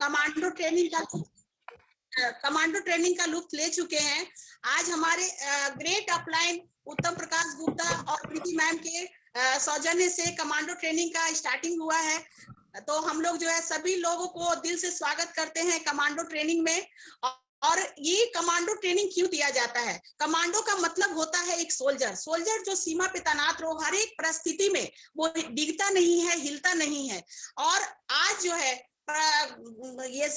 Commando training का लुत्फ ले चुके हैं। आज हमारे ग्रेट अपलाइन उत्तम प्रकाश गुप्ता और प्रीति मैम के सौजन्य से कमांडो ट्रेनिंग का स्टार्टिंग हुआ है। तो हम लोग जो है सभी लोगों को दिल से स्वागत करते हैं कमांडो ट्रेनिंग में। और ये कमांडो ट्रेनिंग क्यों दिया जाता है? कमांडो का मतलब होता है एक सोल्जर जो सीमा पे तैनात रहो, हर एक परिस्थिति में वो डिगता नहीं है, हिलता नहीं है। और आज जो है ये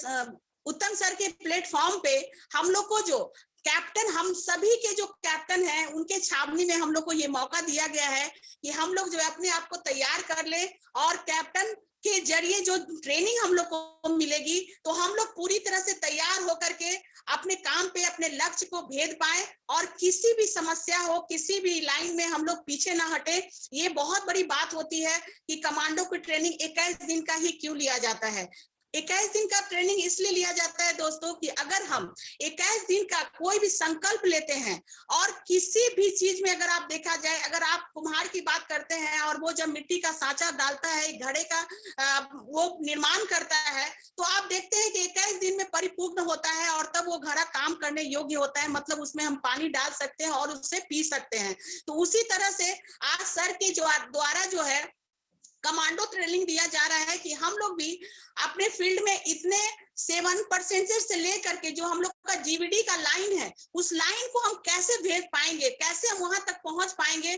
उत्तम सर के प्लेटफॉर्म पे हम लोग को जो कैप्टन, हम सभी के जो कैप्टन हैं उनके छावनी में हम लोग को ये मौका दिया गया है कि हम लोग जो है अपने आप को तैयार कर ले और कैप्टन के जरिए जो ट्रेनिंग हम लोग को मिलेगी तो हम लोग पूरी तरह से तैयार होकर के अपने काम पे अपने लक्ष्य को भेद पाए और किसी भी समस्या हो, किसी भी लाइन में हम लोग पीछे ना हटे। ये बहुत बड़ी बात होती है कि कमांडो की ट्रेनिंग 21 दिन का ही क्यों लिया जाता है। 21 दिन का ट्रेनिंग इसलिए लिया जाता है दोस्तों कि अगर हम 21 दिन का कोई भी संकल्प लेते हैं और किसी भी चीज में अगर आप देखा जाए, अगर आप कुम्हार की बात करते हैं और वो जब मिट्टी का सांचा डालता है, घड़े का वो निर्माण करता है, तो आप देखते हैं कि 21 दिन में परिपूर्ण होता है और तब वो घड़ा काम करने योग्य होता है। मतलब उसमें हम पानी डाल सकते हैं और उससे पी सकते हैं। तो उसी तरह से आज सर के द्वारा जो है कमांडो ट्रेनिंग दिया जा रहा है कि हम लोग भी अपने फील्ड में इतने 7% से लेकर के जो हम लोग का जीवीडी का लाइन है, उस लाइन को हम कैसे भेज पाएंगे, कैसे हम वहां तक पहुंच पाएंगे,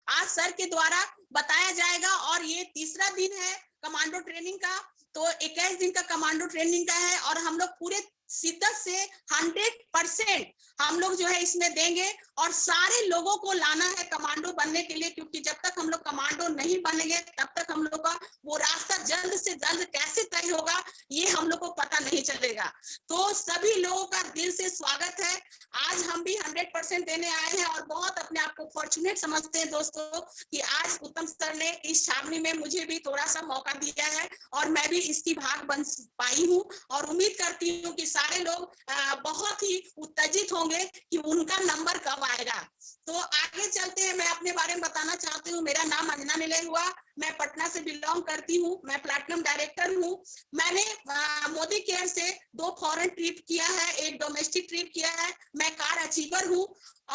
आज सर के द्वारा बताया जाएगा। और ये तीसरा दिन है कमांडो ट्रेनिंग का। तो 21 दिन का कमांडो ट्रेनिंग का है और हम लोग पूरे शिद्दत से 100% हम लोग जो है इसमें देंगे और सारे लोगों को लाना है कमांडो बनने के लिए, क्योंकि जब तक हम लोग कमांडो नहीं बनेंगे तब तक हम लोग का वो रास्ता जल्द से जल्द कैसे तय होगा ये हम लोग को पता नहीं चलेगा। तो सभी लोगों का दिल से स्वागत है। आज हम भी 100% देने आए हैं और बहुत अपने आप को फॉर्चुनेट समझते हैं दोस्तों कि आज उत्तम सर ने इस छावनी में मुझे भी थोड़ा सा मौका दिया है और मैं भी इसकी भाग बन पाई हूँ और उम्मीद करती हूँ कि सारे लोग बहुत ही उत्तेजित होंगे कि उनका नंबर कब आएगा। तो आगे चलते हैं। मैं अपने बारे में बताना चाहती हूँ। मेरा नाम अंजना मिले हुआ, मैं पटना से बिलोंग करती हूँ, मैं प्लैटिनम डायरेक्टर हूँ। मैंने मोदी केयर से 2 फॉरेन ट्रिप किया है, 1 डोमेस्टिक ट्रिप किया है। मैं कार अचीवर हूँ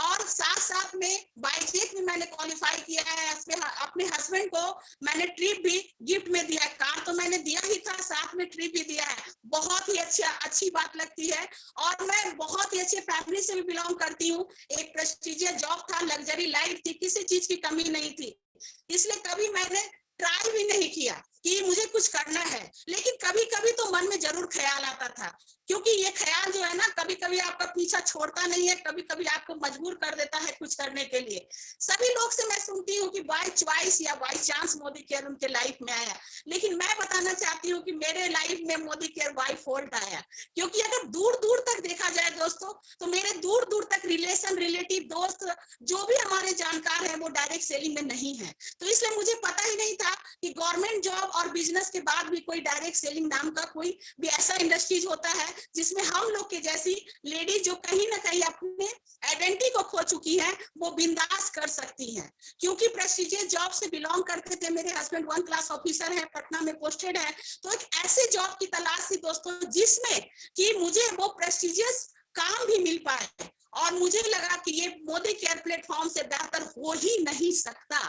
और साथ साथ में बाइजेट में मैंने क्वालिफाई किया है। अपने हस्बैंड को मैंने ट्रिप भी गिफ्ट में दिया है। कार तो मैंने दिया ही था, साथ में ट्रिप भी दिया है। बहुत ही अच्छी बात लगती है और मैं बहुत ही अच्छे फैमिली से भी बिलोंग करती हूँ। एक प्रेस्टीजियस जॉब था, लग्जरी लाइफ थी, किसी चीज की कमी नहीं थी, इसलिए कभी मैंने ट्राई भी नहीं किया कि मुझे कुछ करना है। लेकिन कभी कभी तो मन में जरूर ख्याल आता था, क्योंकि ये ख्याल जो है ना कभी कभी आपका पीछा छोड़ता नहीं है, कभी कभी आपको मजबूर कर देता है कुछ करने के लिए। सभी लोग से मैं सुनती हूँ कि बाय चॉइस या बाय चांस मोदी केयर उनके लाइफ में आया, लेकिन मैं बताना चाहती हूँ कि मेरे लाइफ में मोदी केयर बाय फॉल्ट आया। क्योंकि अगर दूर दूर तक देखा जाए दोस्तों, तो मेरे दूर दूर तक रिलेटिव दोस्त जो भी हमारे जानकार हैं वो डायरेक्ट सेलिंग में नहीं है। तो इसलिए मुझे पता ही नहीं था कि गवर्नमेंट जॉब और बिजनेस के बाद भी कोई डायरेक्ट सेलिंग नाम का कोई भी ऐसा इंडस्ट्रीज होता है जिसमें हम लोग के जैसी लेडी जो कहीं ना कहीं अपने आइडेंटिटी को खो चुकी है वो बिंदास कर सकती हैं। क्योंकि प्रेस्टीजियस जॉब से बिलोंग करते थे, मेरे हस्बैंड 1 क्लास ऑफिसर है, पटना में पोस्टेड है। तो एक ऐसे जॉब की तलाश थी दोस्तों जिसमें कि मुझे वो प्रेस्टीजियस काम भी मिल पाए और मुझे लगा कि ये मोदी केयर प्लेटफॉर्म से बेहतर हो ही नहीं सकता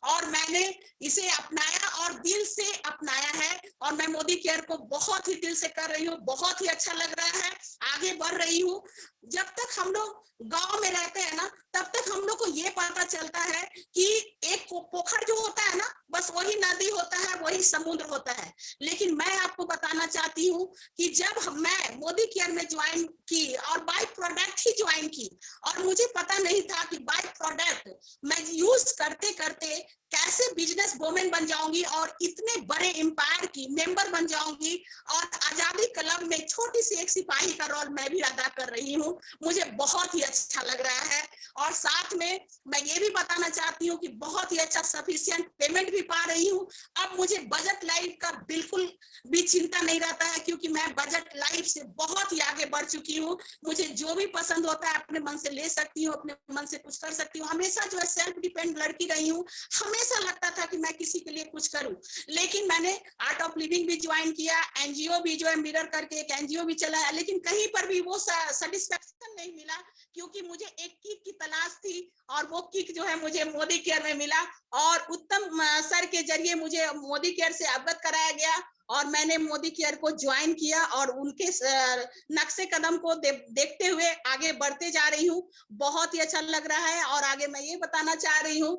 और मैंने इसे अपनाया और दिल से अपनाया है और मैं मोदी केयर को बहुत ही दिल से कर रही हूँ। बहुत ही अच्छा लग रहा है, आगे बढ़ रही हूँ। जब तक हम लोग गांव में रहते हैं ना तब तक हम लोग को ये पता चलता है कि एक पोखर जो होता है ना बस वही नदी होता है, वही समुद्र होता है। लेकिन मैं आपको बताना चाहती हूँ कि जब मैं मोदी केयर में ज्वाइन की और बाय प्रोडक्ट ही ज्वाइन की और मुझे पता नहीं था कि बाय प्रोडक्ट मैं यूज करते करते कैसे बिजनेस वुमेन बन जाऊंगी और इतने बड़े एम्पायर की मेंबर बन जाऊंगी और आजादी क्लब में छोटी सी एक सिपाही का रोल मैं भी अदा कर रही हूँ। मुझे बहुत ही अच्छा लग रहा है और साथ में मैं ये भी बताना चाहती हूँ कि बहुत ही अच्छा सफिशिएंट पेमेंट भी पा रही हूँ। अब मुझे बजट लाइफ का बिल्कुल भी चिंता नहीं रहता है, क्योंकि मैं बजट लाइफ से बहुत ही आगे बढ़ कर चुकी हूँ। मुझे जो भी पसंद होता है अपने मन से ले सकती हूँ, अपने मन से कुछ कर सकती हूँ। हमेशा जो है सेल्फ डिपेंड लड़की रही हूँ। हमेशा लगता था कि मैं किसी के लिए कुछ करूँ, लेकिन मैंने आर्ट ऑफ लिविंग भी ज्वाइन किया, एनजीओ भी जो है मिरर करके एक एनजीओ भी चलाया, लेकिन कहीं पर भी वो सेटिस्फेक्शन नहीं मिला, क्योंकि मुझे एक किक की तलाश थी और वो किक जो है मुझे मोदी केयर में मिला। और उत्तम सर के जरिए मुझे मोदी केयर से अवगत कराया गया और मैंने मोदी केयर को ज्वाइन किया और उनके नक्शे कदम को देखते हुए आगे बढ़ते जा रही हूँ। बहुत ही अच्छा लग रहा है। और आगे मैं ये बताना चाह रही हूँ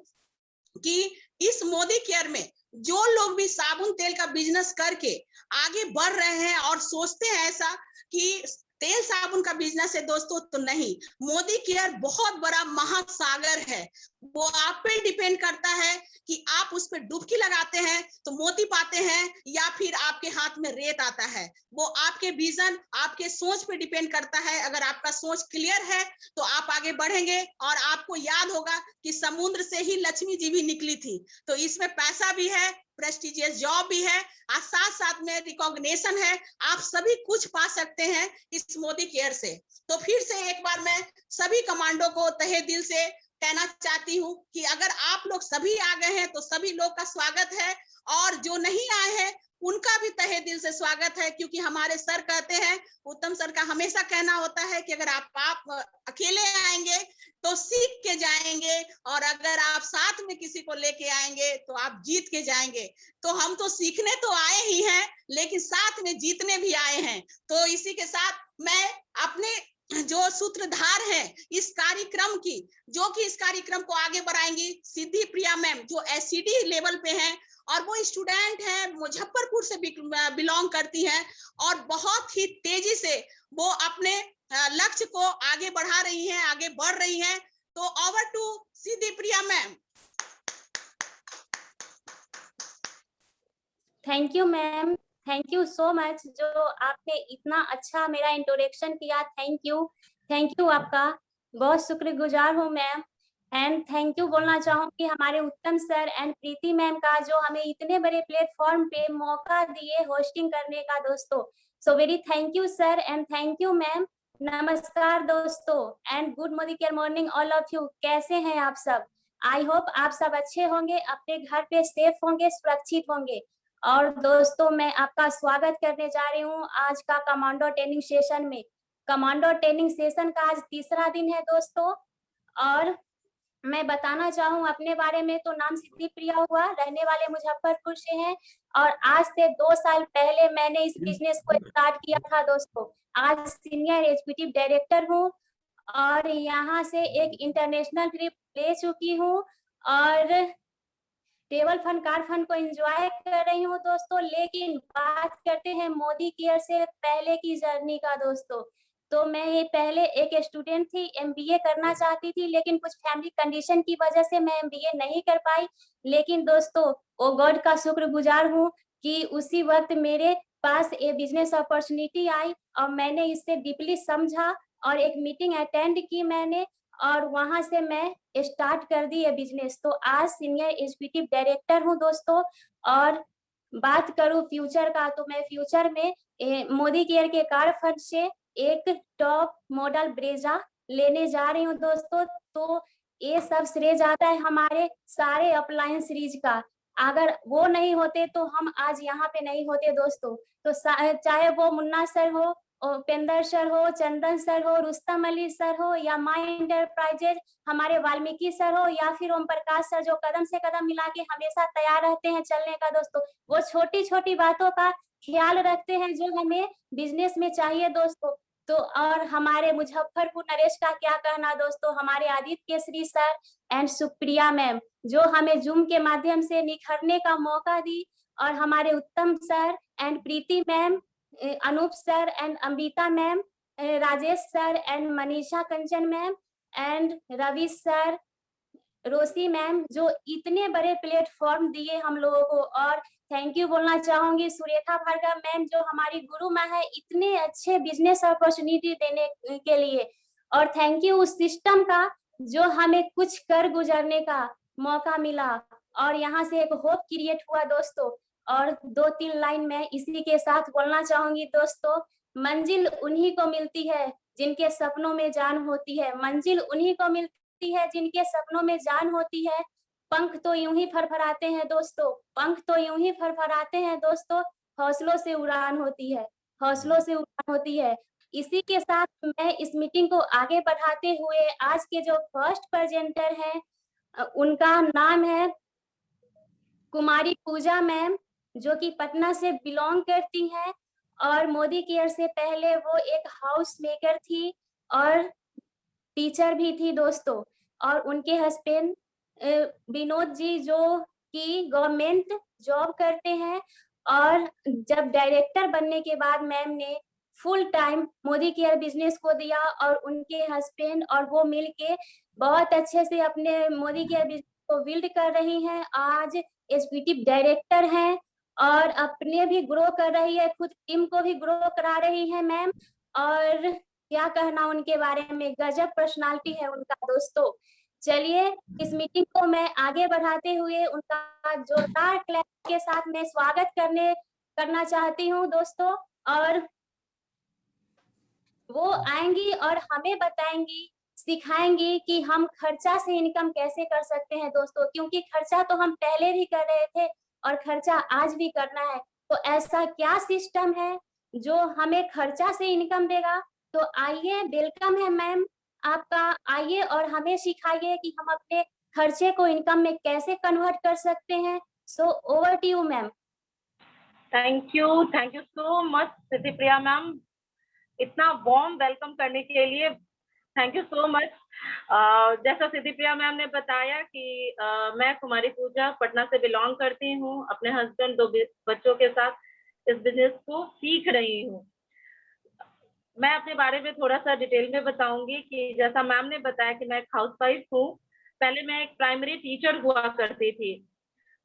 कि इस मोदी केयर में जो लोग भी साबुन तेल का बिजनेस करके आगे बढ़ रहे हैं और सोचते हैं ऐसा कि तेल साबुन का बिजनेस है दोस्तों, तो नहीं, मोदी केयर बहुत बड़ा महासागर है। वो आप पे डिपेंड करता है कि आप उस पर डुबकी लगाते हैं तो मोती पाते हैं या फिर आपके हाथ में रेत आता है। वो आपके विजन, आपके सोच पे डिपेंड करता है। अगर आपका सोच क्लियर है तो आप आगे बढ़ेंगे। और आपको याद होगा कि समुद्र से ही लक्ष्मी जी भी निकली थी। तो इसमें पैसा भी है, प्रेस्टिजियस जॉब भी है और साथ साथ में रिकॉग्निशन है। आप सभी कुछ पा सकते हैं इस मोदी केयर से। तो फिर से एक बार मैं सभी कमांडो को तहे दिल से कहना चाहती हूँ कि अगर आप लोग सभी आ गए हैं तो सभी लोग का स्वागत है, और जो नहीं आए हैं उनका भी तहे दिल से स्वागत है। क्योंकि हमारे सर कहते हैं, उत्तम सर का हमेशा कहना होता है कि अगर आप अकेले आएंगे तो सीख के जाएंगे, और अगर आप साथ में किसी को लेके आएंगे तो आप जीत के जाएंगे। तो हम तो सीखने तो आए ही हैं, लेकिन साथ में जीतने भी आए हैं। तो इसी के साथ मैं अपने जो सूत्रधार है इस कार्यक्रम की, जो कि इस कार्यक्रम को आगे बढ़ाएंगी, सिद्धि प्रिया मैम, जो एससीडी लेवल पे हैं और वो स्टूडेंट है, मुजफ्फरपुर से बिलोंग करती हैं और बहुत ही तेजी से वो अपने लक्ष्य को आगे बढ़ा रही हैं, आगे बढ़ रही हैं। तो over to Siddhi Priya ma'am. Thank you ma'am, thank you so much, जो आपने इतना अच्छा मेरा इंट्रोडक्शन किया। थैंक यू आपका, बहुत शुक्रगुजार हूँ मैम। एंड थैंक यू बोलना चाहूंगी हमारे Uttam sir and Preeti ma'am का, जो हमें इतने बड़े प्लेटफॉर्म पे मौका दिए होस्टिंग करने का दोस्तों। So very thank you sir and thank you ma'am. नमस्कार दोस्तों and good Modicare morning all of you. कैसे हैं आप सब? आई होप आप सब अच्छे होंगे, अपने घर पे सेफ होंगे, सुरक्षित होंगे। और दोस्तों मैं आपका स्वागत करने जा रही हूँ आज का कमांडो ट्रेनिंग सेशन में। कमांडो ट्रेनिंग सेशन का आज तीसरा दिन है दोस्तों। और मैं बताना चाहूँ अपने बारे में, तो नाम सिद्धि प्रिया हुआ, रहने वाले मुजफ्फरपुर से हैं। और आज से 2 साल पहले मैंने इस बिजनेस को स्टार्ट किया था दोस्तों। आज सीनियर एग्जीक्यूटिव डायरेक्टर हूँ और यहाँ से एक इंटरनेशनल ट्रिप ले चुकी हूँ और टेबल फन कार फन को एंजॉय कर रही हूँ दोस्तों। लेकिन बात करते हैं मोदी केयर से पहले की जर्नी का दोस्तों। तो मैं ये पहले एक स्टूडेंट थी, एमबीए करना चाहती थी, लेकिन कुछ फैमिली कंडीशन की वजह से मैं एमबीए नहीं कर पाई। लेकिन दोस्तों ओ गॉड का शुक्रगुजार हूँ कि उसी वक्त मेरे पास ये बिजनेस अपॉर्चुनिटी आई और मैंने इससे डीपली समझा और एक मीटिंग अटेंड की मैंने, और वहां से मैं स्टार्ट कर दी ये बिजनेस। तो आज सीनियर एग्जीक्यूटिव डायरेक्टर हूँ दोस्तों। और बात करूँ फ्यूचर का, तो मैं फ्यूचर में मोदी केयर के कार फंड से एक टॉप मॉडल ब्रेजा लेने जा रही हूँ दोस्तों। तो ये सब श्रेय जाता है हमारे सारे अपलायंस सीरीज का। अगर वो नहीं होते तो हम आज यहाँ पे नहीं होते दोस्तों। तो चाहे वो मुन्ना सर हो, उपेंद्र सर हो, चंदन सर हो, रुस्तम अली सर हो, या माई इंटरप्राइजेज हमारे वाल्मीकि सर हो, या फिर ओम प्रकाश सर, जो कदम से कदम मिला के हमेशा तैयार रहते हैं चलने का दोस्तों। वो छोटी छोटी बातों का ख्याल रखते हैं जो हमें बिजनेस में चाहिए दोस्तों। तो और हमारे मुजफ्फरपुर नरेश का क्या कहना दोस्तों, हमारे Aditya Kesari sir and Supriya ma'am, जो हमें जूम के माध्यम से निखरने का मौका दी, और हमारे Uttam sir and Preeti ma'am, Anoop sir and Amrita ma'am, Rajesh sir and Manisha Kanchan ma'am and Ravi sir, Roshi ma'am, जो इतने बड़े प्लेटफॉर्म दिए हम लोगों को। और थैंक यू बोलना चाहूंगी सुरेखा भार्गव मैम, जो हमारी गुरु माँ है, इतने अच्छे बिजनेस अपॉर्चुनिटी देने के लिए। और थैंक यू उस सिस्टम का जो हमें कुछ कर गुजरने का मौका मिला और यहाँ से एक होप क्रिएट हुआ दोस्तों। और 2-3 लाइन मैं इसी के साथ बोलना चाहूंगी दोस्तों मंजिल उन्हीं को मिलती है जिनके सपनों में जान होती है, मंजिल उन्हीं को मिलती है जिनके सपनों में जान होती है। पंख तो यूं ही फरफराते हैं दोस्तों, पंख तो यूं ही फरफराते हैं दोस्तों, हौसलों से उड़ान होती है, हौसलों से उड़ान होती है। इसी के साथ मैं इस मीटिंग को आगे बढ़ाते हुए आज के जो फर्स्ट प्रेजेंटर हैं उनका नाम है कुमारी पूजा मैम, जो कि पटना से बिलोंग करती हैं और मोदी केयर से पहले वो एक हाउस मेकर थी और टीचर भी थी दोस्तों। और उनके हस्बैंड विनोद जी जो कि गवर्नमेंट जॉब करते हैं और जब डायरेक्टर बनने के बाद मैम ने full time Modi care business को दिया और उनके हस्बैंड और वो मिलके बहुत अच्छे से अपने मोदी केयर बिजनेस को बिल्ड कर रही हैं। आज एग्जीक्यूटिव डायरेक्टर हैं और अपने भी ग्रो कर रही है, खुद टीम को भी ग्रो करा रही है मैम। और क्या कहना उनके बारे में, गजब पर्सनालिटी है उनका दोस्तों। चलिए इस मीटिंग को मैं आगे बढ़ाते हुए उनका जोरदार क्लैप के साथ मैं स्वागत करना चाहती हूँ दोस्तों। और वो आएंगी और हमें बताएंगी, सिखाएंगी कि हम खर्चा से इनकम कैसे कर सकते हैं दोस्तों, क्योंकि खर्चा तो हम पहले भी कर रहे थे और खर्चा आज भी करना है। तो ऐसा क्या सिस्टम है जो हमें खर्चा से इनकम देगा? तो आइए, वेलकम है मैम आपका, आइए और हमें सिखाइए कि हम अपने खर्चे को इनकम में कैसे कन्वर्ट कर सकते हैं। So over to you ma'am. Thank you so much Siddhi Priya ma'am, इतना वार्म वेलकम करने के लिए थैंक यू सो मच। जैसा सिद्धि प्रिया मैम ने बताया कि मैं कुमारी पूजा पटना से बिलोंग करती हूँ, अपने हस्बैंड 2 बच्चों के साथ इस बिजनेस को सीख रही हूँ। मैं अपने बारे में थोड़ा सा डिटेल में बताऊंगी कि जैसा मैम ने बताया कि मैं एक हाउसवाइफ हूँ। पहले मैं एक प्राइमरी टीचर हुआ करती थी।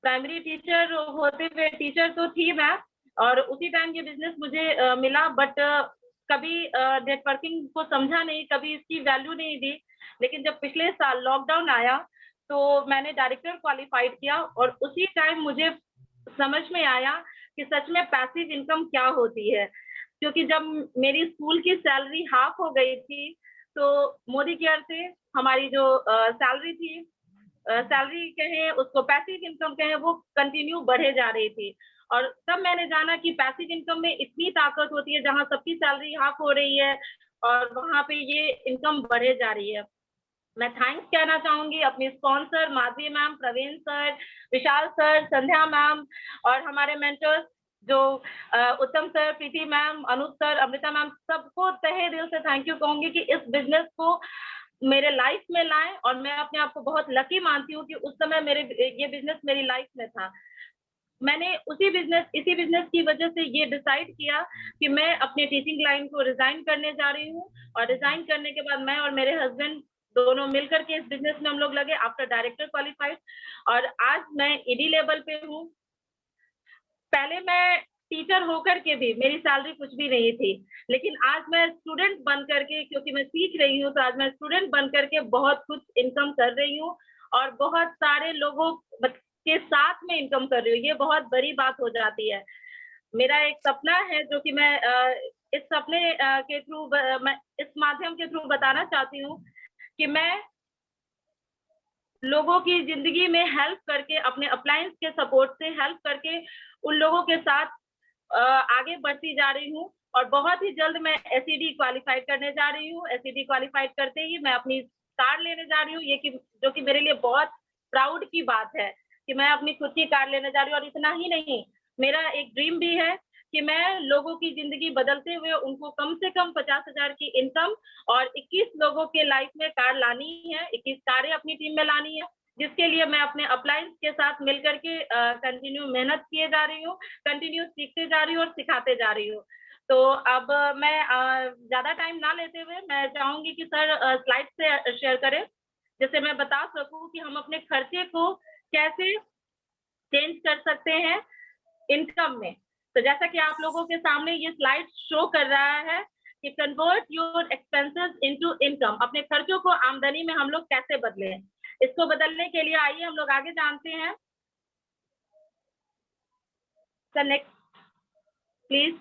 प्राइमरी टीचर होते हुए टीचर तो थी मैं, और उसी टाइम ये बिजनेस मुझे मिला, बट कभी नेटवर्किंग को समझा नहीं, कभी इसकी वैल्यू नहीं दी। लेकिन जब पिछले साल लॉकडाउन आया तो मैंने डायरेक्टर क्वालिफाइड किया और उसी टाइम मुझे समझ में आया कि सच में पैसिव इनकम क्या होती है। क्योंकि जब मेरी स्कूल की सैलरी हाफ हो गई थी तो मोदी केयर से हमारी जो सैलरी थी, सैलरी कहें उसको पैसिव इनकम कहें, वो कंटिन्यू बढ़े जा रही थी। और तब मैंने जाना कि पैसिव इनकम में इतनी ताकत होती है, जहां सबकी सैलरी हाफ हो रही है और वहां पे ये इनकम बढ़े जा रही है। मैं थैंक्स कहना चाहूंगी अपनी sponsor Madhavi ma'am, Praveen sir, Vishal sir, Sandhya ma'am और हमारे मेंटर्स जो Uttam sir, Preeti ma'am, Anoop sir, Amrita ma'am, सबको तहे दिल से थैंक यू कहूंगी कि इस बिजनेस को मेरे लाइफ में लाएं। और मैं अपने आप को बहुत लकी मानती हूँ कि उस समय ये बिजनेस मेरी लाइफ में था। मैंने इसी बिजनेस की वजह से ये डिसाइड किया कि मैं अपने टीचिंग लाइन को रिजाइन करने जा रही हूँ। और रिजाइन करने के बाद मैं और मेरे हस्बैंड दोनों मिलकर के इस बिजनेस में हम लोग लगे आफ्टर डायरेक्टर क्वालिफाइड। और आज मैं ईडी लेवल पे हूँ। पहले मैं टीचर होकर के भी मेरी सैलरी कुछ भी नहीं थी, लेकिन आज मैं स्टूडेंट बन करके, क्योंकि मैं सीख रही हूँ, तो आज मैं स्टूडेंट बन करके बहुत कुछ इनकम कर रही हूँ और बहुत सारे लोगों के साथ में इनकम कर रही हूँ। ये बहुत बड़ी बात हो जाती है। मेरा एक सपना है जो कि मैं इस सपने के थ्रू, मैं इस माध्यम के थ्रू बताना चाहती हूँ कि मैं लोगों की जिंदगी में हेल्प करके, अपने अप्लायंस के सपोर्ट से हेल्प करके उन लोगों के साथ आगे बढ़ती जा रही हूँ। और बहुत ही जल्द मैं एसईडी क्वालिफाइड करने जा रही हूँ। एसईडी क्वालिफाइड करते ही मैं अपनी कार लेने जा रही हूँ, जो कि मेरे लिए बहुत प्राउड की बात है कि मैं अपनी खुद की कार लेने जा रही हूँ। और इतना ही नहीं, मेरा एक ड्रीम भी है कि मैं लोगों की जिंदगी बदलते हुए उनको कम से कम 50,000 की इनकम और 21 लोगों के लाइफ में कार लानी है, 21 कारें अपनी टीम में लानी है, जिसके लिए मैं अपने अप्लायंस के साथ मिलकर के कंटिन्यू मेहनत किए जा रही हूँ, कंटिन्यू सीखते जा रही हूँ और सिखाते जा रही हूँ। तो अब मैं ज्यादा टाइम ना लेते हुए मैं चाहूंगी कि सर स्लाइड से शेयर करें, जिससे मैं बता सकूं कि हम अपने खर्चे को कैसे चेंज कर सकते हैं इनकम में। तो जैसा कि आप लोगों के सामने ये स्लाइड शो कर रहा है कि convert your expenses into income, अपने खर्चों को आमदनी में हम लोग कैसे बदलें। इसको बदलने के लिए आइए हम लोग आगे जानते हैं। Sir next please.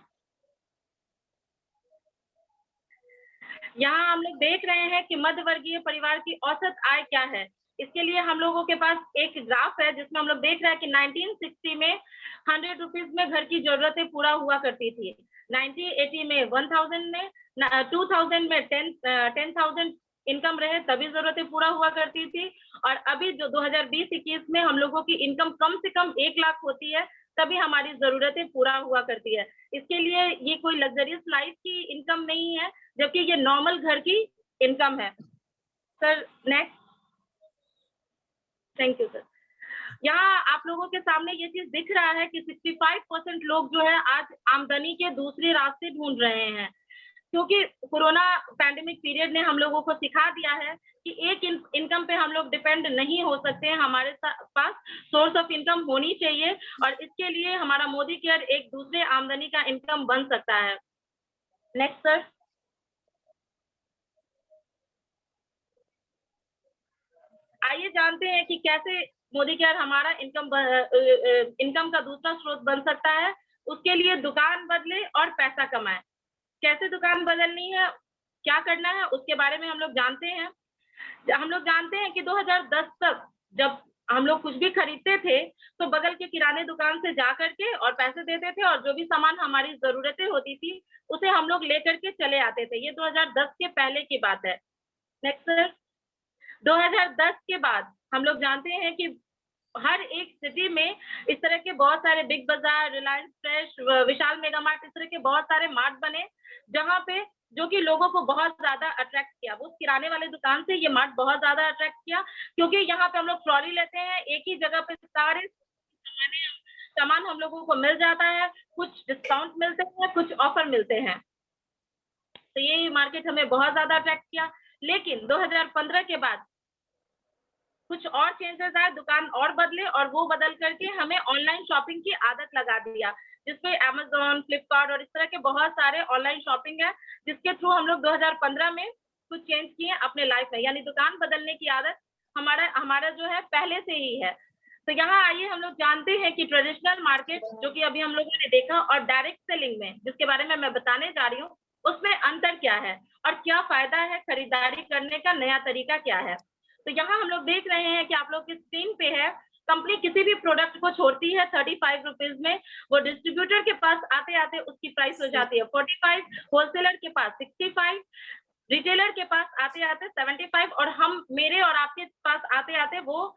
यहाँ हम लोग देख रहे हैं कि मध्य वर्गीय परिवार की औसत आय क्या है। इसके लिए हम लोगों के पास एक ग्राफ है जिसमें हम लोग देख रहे हैं कि 1960 में 100 रुपीज में घर की जरूरतें पूरा हुआ करती थी। 1980 में 1000 में, 2000 में 10,000 इनकम रहे तभी जरूरतें पूरा हुआ करती थी। और अभी जो 2020-21 में हम लोगों की इनकम कम से कम 1 लाख होती है तभी हमारी जरूरतें पूरा हुआ करती है। इसके लिए ये कोई लग्जरियस लाइफ की इनकम नहीं है, जबकि ये नॉर्मल घर की इनकम है। Sir next. Thank you sir. यहाँ आप लोगों के सामने ये चीज दिख रहा है कि 65% लोग जो है आज आमदनी के दूसरे रास्ते ढूंढ रहे हैं, क्योंकि कोरोना पैंडेमिक पीरियड ने हम लोगों को सिखा दिया है कि एक इनकम पे हम लोग डिपेंड नहीं हो सकते हैं। हमारे पास सोर्स ऑफ इनकम होनी चाहिए और इसके लिए हमारा मोदी केयर एक दूसरे आमदनी का इनकम बन सकता है। Next sir. आइए जानते हैं कि कैसे मोदी केयर हमारा इनकम का दूसरा स्रोत बन सकता है। उसके लिए दुकान बदले और पैसा कमाए। कैसे दुकान बदलनी है, क्या करना है, उसके बारे में हम लोग जानते हैं। हम लोग जानते हैं कि 2010 तक जब हम लोग कुछ भी खरीदते थे तो बगल के किराने दुकान से जा करके और पैसे देते थे और जो भी सामान हमारी जरूरतें होती थी उसे हम लोग लेकर के चले आते थे। ये 2010 के पहले की बात है। Next sir. 2010 के बाद हम लोग जानते हैं कि हर एक सिटी में इस तरह के बहुत सारे बिग बाजार, रिलायंस फ्रेश, विशाल मेगा मार्ट, इस तरह के बहुत सारे मार्ट बने, जहाँ पे जो कि लोगों को बहुत ज्यादा अट्रैक्ट किया। वो किराने वाले दुकान से ये मार्ट बहुत ज्यादा अट्रैक्ट किया, क्योंकि यहाँ पे हम लोग ट्रॉली लेते हैं, एक ही जगह पे सारे सामान हम लोगों को मिल जाता है, कुछ डिस्काउंट मिलते हैं, कुछ ऑफर मिलते हैं। तो ये मार्केट हमें बहुत ज्यादा अट्रैक्ट किया। लेकिन 2015 के बाद कुछ और चेंजेस आए, दुकान और बदले और वो बदल करके हमें ऑनलाइन शॉपिंग की आदत लगा दिया, जिसपे अमेज़न, फ्लिपकार्ट और इस तरह के बहुत सारे ऑनलाइन शॉपिंग है, जिसके थ्रू हम लोग 2015 में कुछ चेंज किए अपने लाइफ में। यानी दुकान बदलने की आदत हमारा जो है पहले से ही है। तो यहाँ आइए हम लोग जानते हैं कि ट्रेडिशनल मार्केट जो कि अभी हम लोगों ने देखा और डायरेक्ट सेलिंग में जिसके बारे में मैं बताने जा रही हूँ, उसमें अंतर क्या है और क्या फायदा है, खरीदारी करने का नया तरीका क्या है। तो यहाँ हम लोग देख रहे हैं कि आप लोग की स्क्रीन पे है, कंपनी किसी भी प्रोडक्ट को छोड़ती है 35 रुपीज में, वो डिस्ट्रीब्यूटर के पास आते आते उसकी प्राइस हो जाती है 45, होलसेलर के पास 65, रिटेलर के पास आते आते 75 और हम मेरे और आपके पास आते आते वो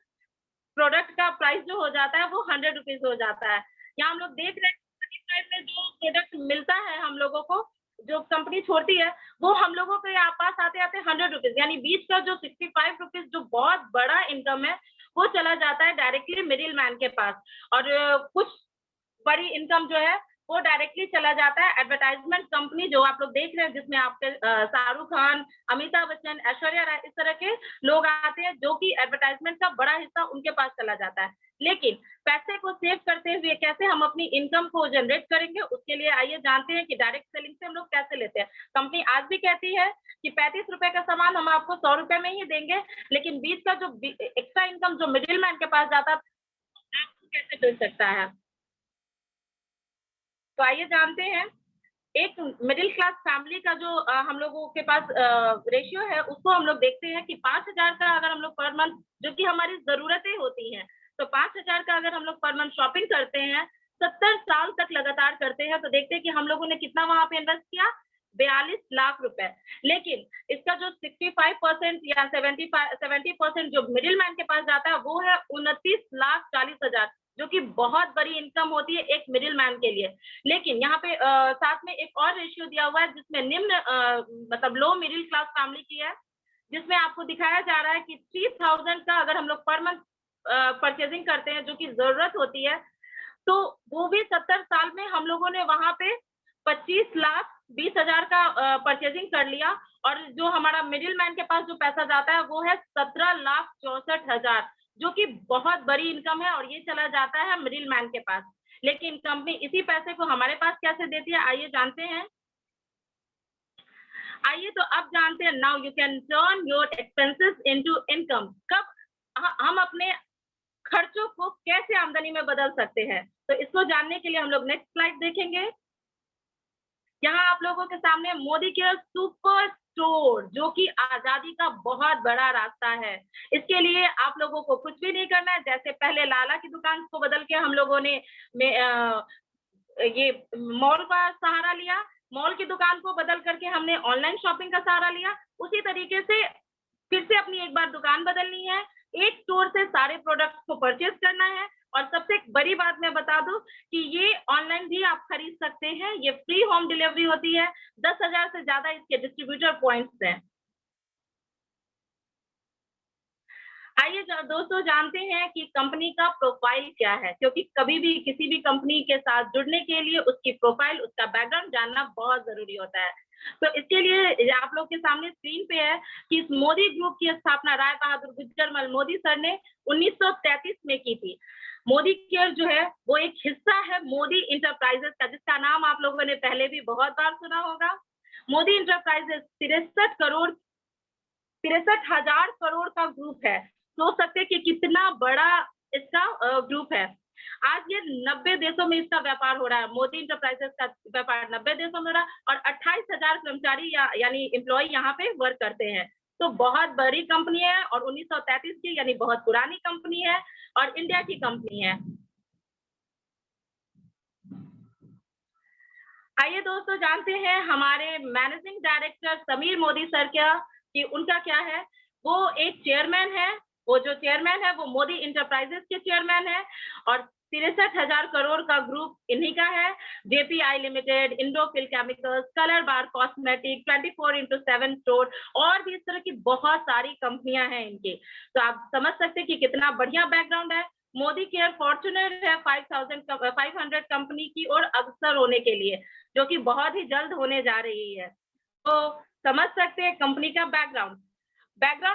प्रोडक्ट का प्राइस जो हो जाता है वो 100 रुपीज हो जाता है। यहाँ हम लोग देख रहे हैं 35 में जो प्रोडक्ट मिलता है हम लोगों को, जो कंपनी छोड़ती है, वो हम लोगों के यहाँ पास आते आते 100 रुपीज, यानी बीच का जो 65 रुपीज जो बहुत बड़ा इनकम है वो चला जाता है डायरेक्टली मिडिल मैन के पास। और कुछ बड़ी इनकम जो है वो डायरेक्टली चला जाता है एडवर्टाइजमेंट कंपनी, जो आप लोग देख रहे हैं, जिसमें आपके शाहरुख खान, अमिताभ बच्चन, ऐश्वर्या राय, इस तरह के लोग आते हैं, जो कि एडवर्टाइजमेंट का बड़ा हिस्सा उनके पास चला जाता है। लेकिन पैसे को सेव करते हुए कैसे हम अपनी इनकम को जनरेट करेंगे, उसके लिए आइए जानते हैं कि डायरेक्ट सेलिंग से हम लोग कैसे लेते हैं। कंपनी आज भी कहती है कि 35 रुपए का सामान हम आपको 100 रुपए में ही देंगे, लेकिन बीच का जो एक्स्ट्रा इनकम जो मिडिल मैन के पास जाता है आपको कैसे मिल सकता है। तो आइए जानते हैं, एक मिडिल क्लास फैमिली का जो हम लोगों के पास रेशियो है, उसको हम लोग देखते हैं कि 5,000 का अगर हम लोग पर मंथ, जो कि हमारी जरूरतें होती हैं, तो 5,000 का अगर हम लोग पर मंथ शॉपिंग करते हैं, 70 साल तक लगातार करते हैं, तो देखते हैं कि हम लोगों ने कितना वहां पे इन्वेस्ट किया, 42 लाख रुपए। लेकिन इसका जो 65% या 70% जो मिडिल मैन के पास जाता है वो है 29,40,000, जो कि बहुत बड़ी इनकम होती है एक मिडिल मैन के लिए। लेकिन यहाँ पे साथ में एक और रेशियो दिया हुआ है जिसमें निम्न मतलब लो मिडिल क्लास फैमिली की है, जिसमें आपको दिखाया जा रहा है कि 3,000 का अगर हम लोग पर मंथ परचेजिंग करते हैं, जो कि जरूरत होती है, तो वो भी 70 साल में हम लोगों ने वहां पे 25,20,000 का परचेजिंग कर लिया। और जो हमारा मिडिल मैन के पास जो पैसा जाता है वो है 17,64,000, जो कि बहुत बड़ी इनकम है और ये चला जाता है मिडिल मैन के पास। लेकिन कंपनी इसी पैसे को हमारे पास कैसे देती है, आइए जानते हैं। आइए तो अब जानते हैं, now you can turn your expenses into income. कब हम अपने खर्चों को कैसे आमदनी में बदल सकते हैं, तो इसको जानने के लिए हम लोग नेक्स्ट स्लाइड देखेंगे। यहाँ आप लोगों के सामने मोदी केयर सुपर स्टोर, जो कि आजादी का बहुत बड़ा रास्ता है। इसके लिए आप लोगों को कुछ भी नहीं करना है। जैसे पहले लाला की दुकान को बदल के हम लोगों ने ये मॉल का सहारा लिया, मॉल की दुकान को बदल करके हमने ऑनलाइन शॉपिंग का सहारा लिया, उसी तरीके से फिर से अपनी एक बार दुकान बदलनी है, एक स्टोर से सारे प्रोडक्ट्स को परचेज करना है। और सबसे बड़ी बात मैं बता दूं कि ये ऑनलाइन भी आप खरीद सकते हैं, ये फ्री होम डिलीवरी होती है, 10,000 से ज्यादा इसके डिस्ट्रीब्यूटर पॉइंट्स हैं। आइए दोस्तों जानते हैं कि कंपनी का प्रोफाइल क्या है, क्योंकि कभी भी किसी भी कंपनी के साथ जुड़ने के लिए उसकी प्रोफाइल, उसका बैकग्राउंड जानना बहुत जरूरी होता है। तो इसके लिए आप लोग के सामने स्क्रीन पे है कि इस मोदी ग्रुप की स्थापना राय बहादुर गुजरमल मोदी सर ने 1933 में की थी। मोदी केयर जो है वो एक हिस्सा है मोदी इंटरप्राइजेस का, जिसका नाम आप लोगों ने पहले भी बहुत बार सुना होगा। मोदी इंटरप्राइजेस 63,000 करोड़ का ग्रुप है। सोच सकते हैं कि कितना बड़ा इसका ग्रुप है। आज ये 90 देशों में इसका व्यापार हो रहा है। मोदी इंटरप्राइजेस का व्यापार 90 देशों में हो रहा है और 28,000 कर्मचारी यानी एम्प्लॉय यहाँ पे वर्क करते हैं। तो बहुत बड़ी कंपनी है और 1933 की यानी बहुत पुरानी कंपनी है और इंडिया की कंपनी है। आइए दोस्तों जानते हैं हमारे managing director Sameer Modi sir कि उनका क्या है। वो एक चेयरमैन है, वो जो चेयरमैन है वो मोदी इंटरप्राइजेस के चेयरमैन है और 63,000 करोड़ का ग्रुप इन्हीं का है। जेपीआई लिमिटेड, इंडोफिल केमिकल्स, कलर बार कॉस्मेटिक, 24x7 स्टोर और भी इस तरह की बहुत सारी कंपनियां हैं इनकी। तो आप समझ सकते हैं कि कितना बढ़िया बैकग्राउंड है। मोदी केयर फॉर्चुनेट है 500 कंपनी की ओर अग्रसर होने के लिए, जो कि बहुत ही जल्द होने जा रही है। तो समझ सकते हैं कंपनी का बैकग्राउंड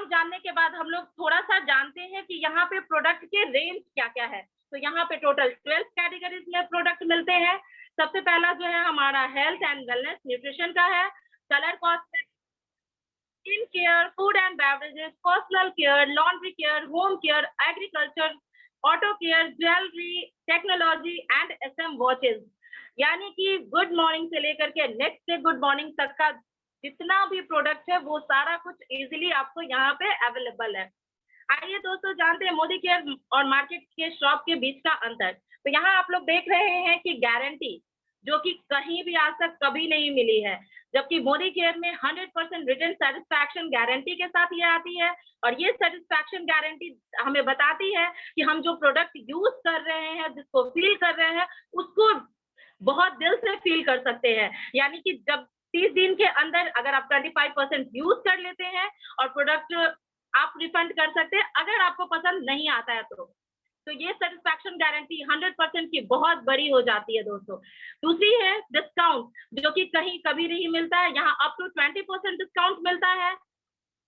जानने के बाद हम लोग थोड़ा सा जानते हैं कि यहाँ पे प्रोडक्ट के रेंज क्या क्या है। तो यहाँ पे टोटल 12 कैटेगरीज में प्रोडक्ट मिलते हैं। सबसे पहला जो है हमारा हेल्थ एंड वेलनेस न्यूट्रिशन का है, colour cosmetic, skin care, food and beverages, personal care, laundry care, home care, agriculture, auto care, jewellery, technology and SM watches. यानी कि गुड मॉर्निंग से लेकर के नेक्स्ट डे गुड मॉर्निंग तक का जितना भी प्रोडक्ट है वो सारा कुछ इजीली आपको यहाँ पे अवेलेबल है। आइए दोस्तों जानते हैं मोदी केयर और मार्केट के शॉप के बीच का अंतर। तो यहाँ आप लोग देख रहे हैं कि गारंटी जो कि कहीं भी आज तक कभी नहीं मिली है, जबकि मोदी केयर में 100% रिटर्न सेटिस्फैक्शन गारंटी के साथ ये आती है। और ये सेटिस्फैक्शन गारंटी हमें बताती है कि हम जो प्रोडक्ट यूज कर रहे हैं, जिसको फील कर रहे हैं, उसको बहुत दिल से फील कर सकते हैं। यानी कि जब 30 दिन के अंदर अगर आप 25% यूज कर लेते हैं और प्रोडक्ट आप रिफंड कर सकते हैं अगर आपको पसंद नहीं आता है तो ये सेटिस्फैक्शन गारंटी 100% की बहुत बड़ी हो जाती है दोस्तों। दूसरी है डिस्काउंट, जो कि कहीं कभी नहीं मिलता है, यहाँ अप टू 20% डिस्काउंट मिलता है।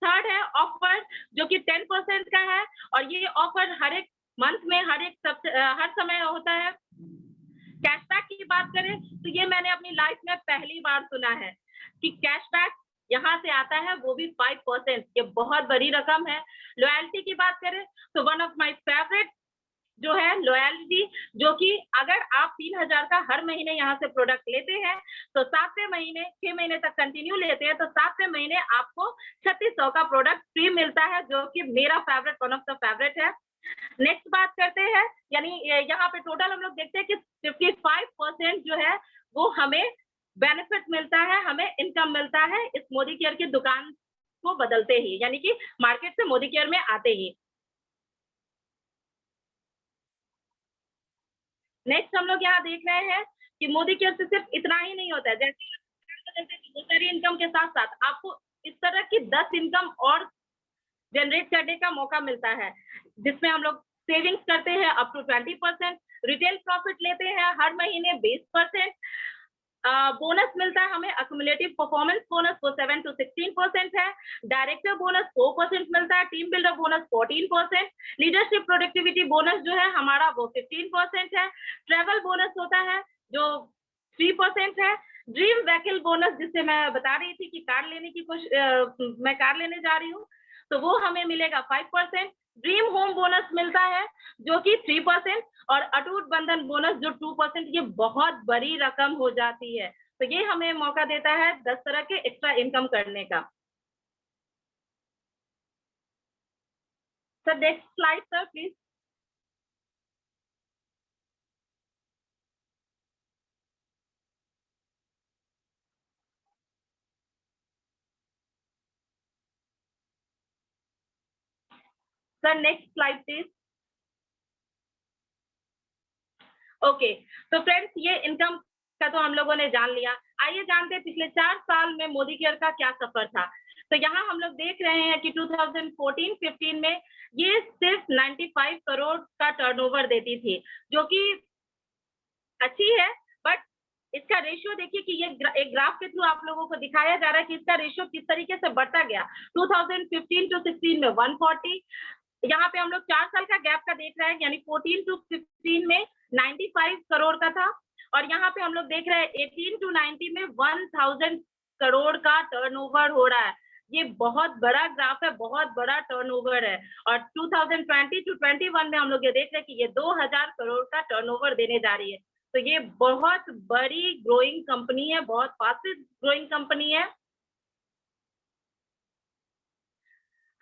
थर्ड है ऑफर, जो कि 10% का है और ये ऑफर हर एक मंथ में हर समय होता है। कैशबैक की बात करें तो ये मैंने अपनी लाइफ में पहली बार सुना है कि कैशबैक यहाँ से आता है, वो भी 5%। ये बहुत बड़ी रकम है। लॉयल्टी की बात करें तो वन ऑफ माय फेवरेट जो है लॉयल्टी, जो कि अगर आप 3,000 का हर महीने यहाँ से प्रोडक्ट लेते हैं तो 7वें महीने 6 महीने तक कंटिन्यू लेते हैं तो 7वें महीने आपको 3600 का प्रोडक्ट फ्री मिलता है, जो कि मेरा favourite, one of the favourite है। नेक्स्ट बात करते हैं, यानी यहाँ पे टोटल हम लोग देखते हैं कि 55% जो है वो हमें बेनिफिट मिलता है, हमें इनकम मिलता है इस मोदी केयर की दुकान को बदलते ही, यानी कि मार्केट से मोदी केयर में आते ही। नेक्स्ट हम लोग यहाँ देख रहे हैं कि मोदी केयर से सिर्फ इतना ही नहीं होता है, जैसे इनकम के साथ साथ आपको इस तरह की 10 इनकम और जनरेट करने का मौका मिलता है, जिसमें हम लोग सेविंग्स करते हैं अप टू 20%, रिटेल प्रॉफिट लेते हैं हर महीने 20%, बोनस मिलता है हमें, अक्यूमुलेटिव परफॉर्मेंस बोनस वो 7 to 16% है, डायरेक्टर बोनस 4% मिलता है, team builder bonus 14%, leadership productivity bonus जो है हमारा वो 15% है, ट्रेवल बोनस होता है जो 3% है, ड्रीम व्हीकल बोनस जिससे मैं बता रही थी कि कार लेने की मैं कार लेने जा रही हूँ तो वो हमें मिलेगा 5%, ड्रीम होम बोनस मिलता है जो कि 3% और अटूट बंधन बोनस जो 2%, ये बहुत बड़ी रकम हो जाती है। तो ये हमें मौका देता है 10 तरह के एक्स्ट्रा इनकम करने का। Sir, next slide, sir, please. Sir, next slide, please. Okay, तो फ्रेंड्स ये इनकम का तो हम लोगों ने जान लिया। आइए जानते हैं पिछले 4 साल में मोदी केयर का क्या सफर था। तो यहाँ हम लोग देख रहे हैं कि 2014-15 में ये सिर्फ 95 करोड़ का टर्नओवर देती थी, जो कि अच्छी है, बट इसका रेशियो देखिए कि ये एक ग्राफ के थ्रू आप लोगों को दिखाया जा रहा है कि इसका रेशियो किस तरीके से बढ़ता गया। 2015-16 में 140, यहाँ पे हम लोग 4 साल का गैप का देख रहे हैं, यानी 14-15 में 95 करोड़ का था, और यहाँ पे हम लोग देख रहे हैं 18-90 में 1000 करोड़ का टर्नओवर हो रहा है। ये बहुत बड़ा ग्राफ है, बहुत बड़ा टर्नओवर है। और 2020-21 में हम लोग ये देख रहे हैं कि ये 2000 करोड़ का टर्नओवर देने जा रही है। तो ये बहुत बड़ी ग्रोइंग कंपनी है, बहुत फास्टेस्ट ग्रोइंग कंपनी है।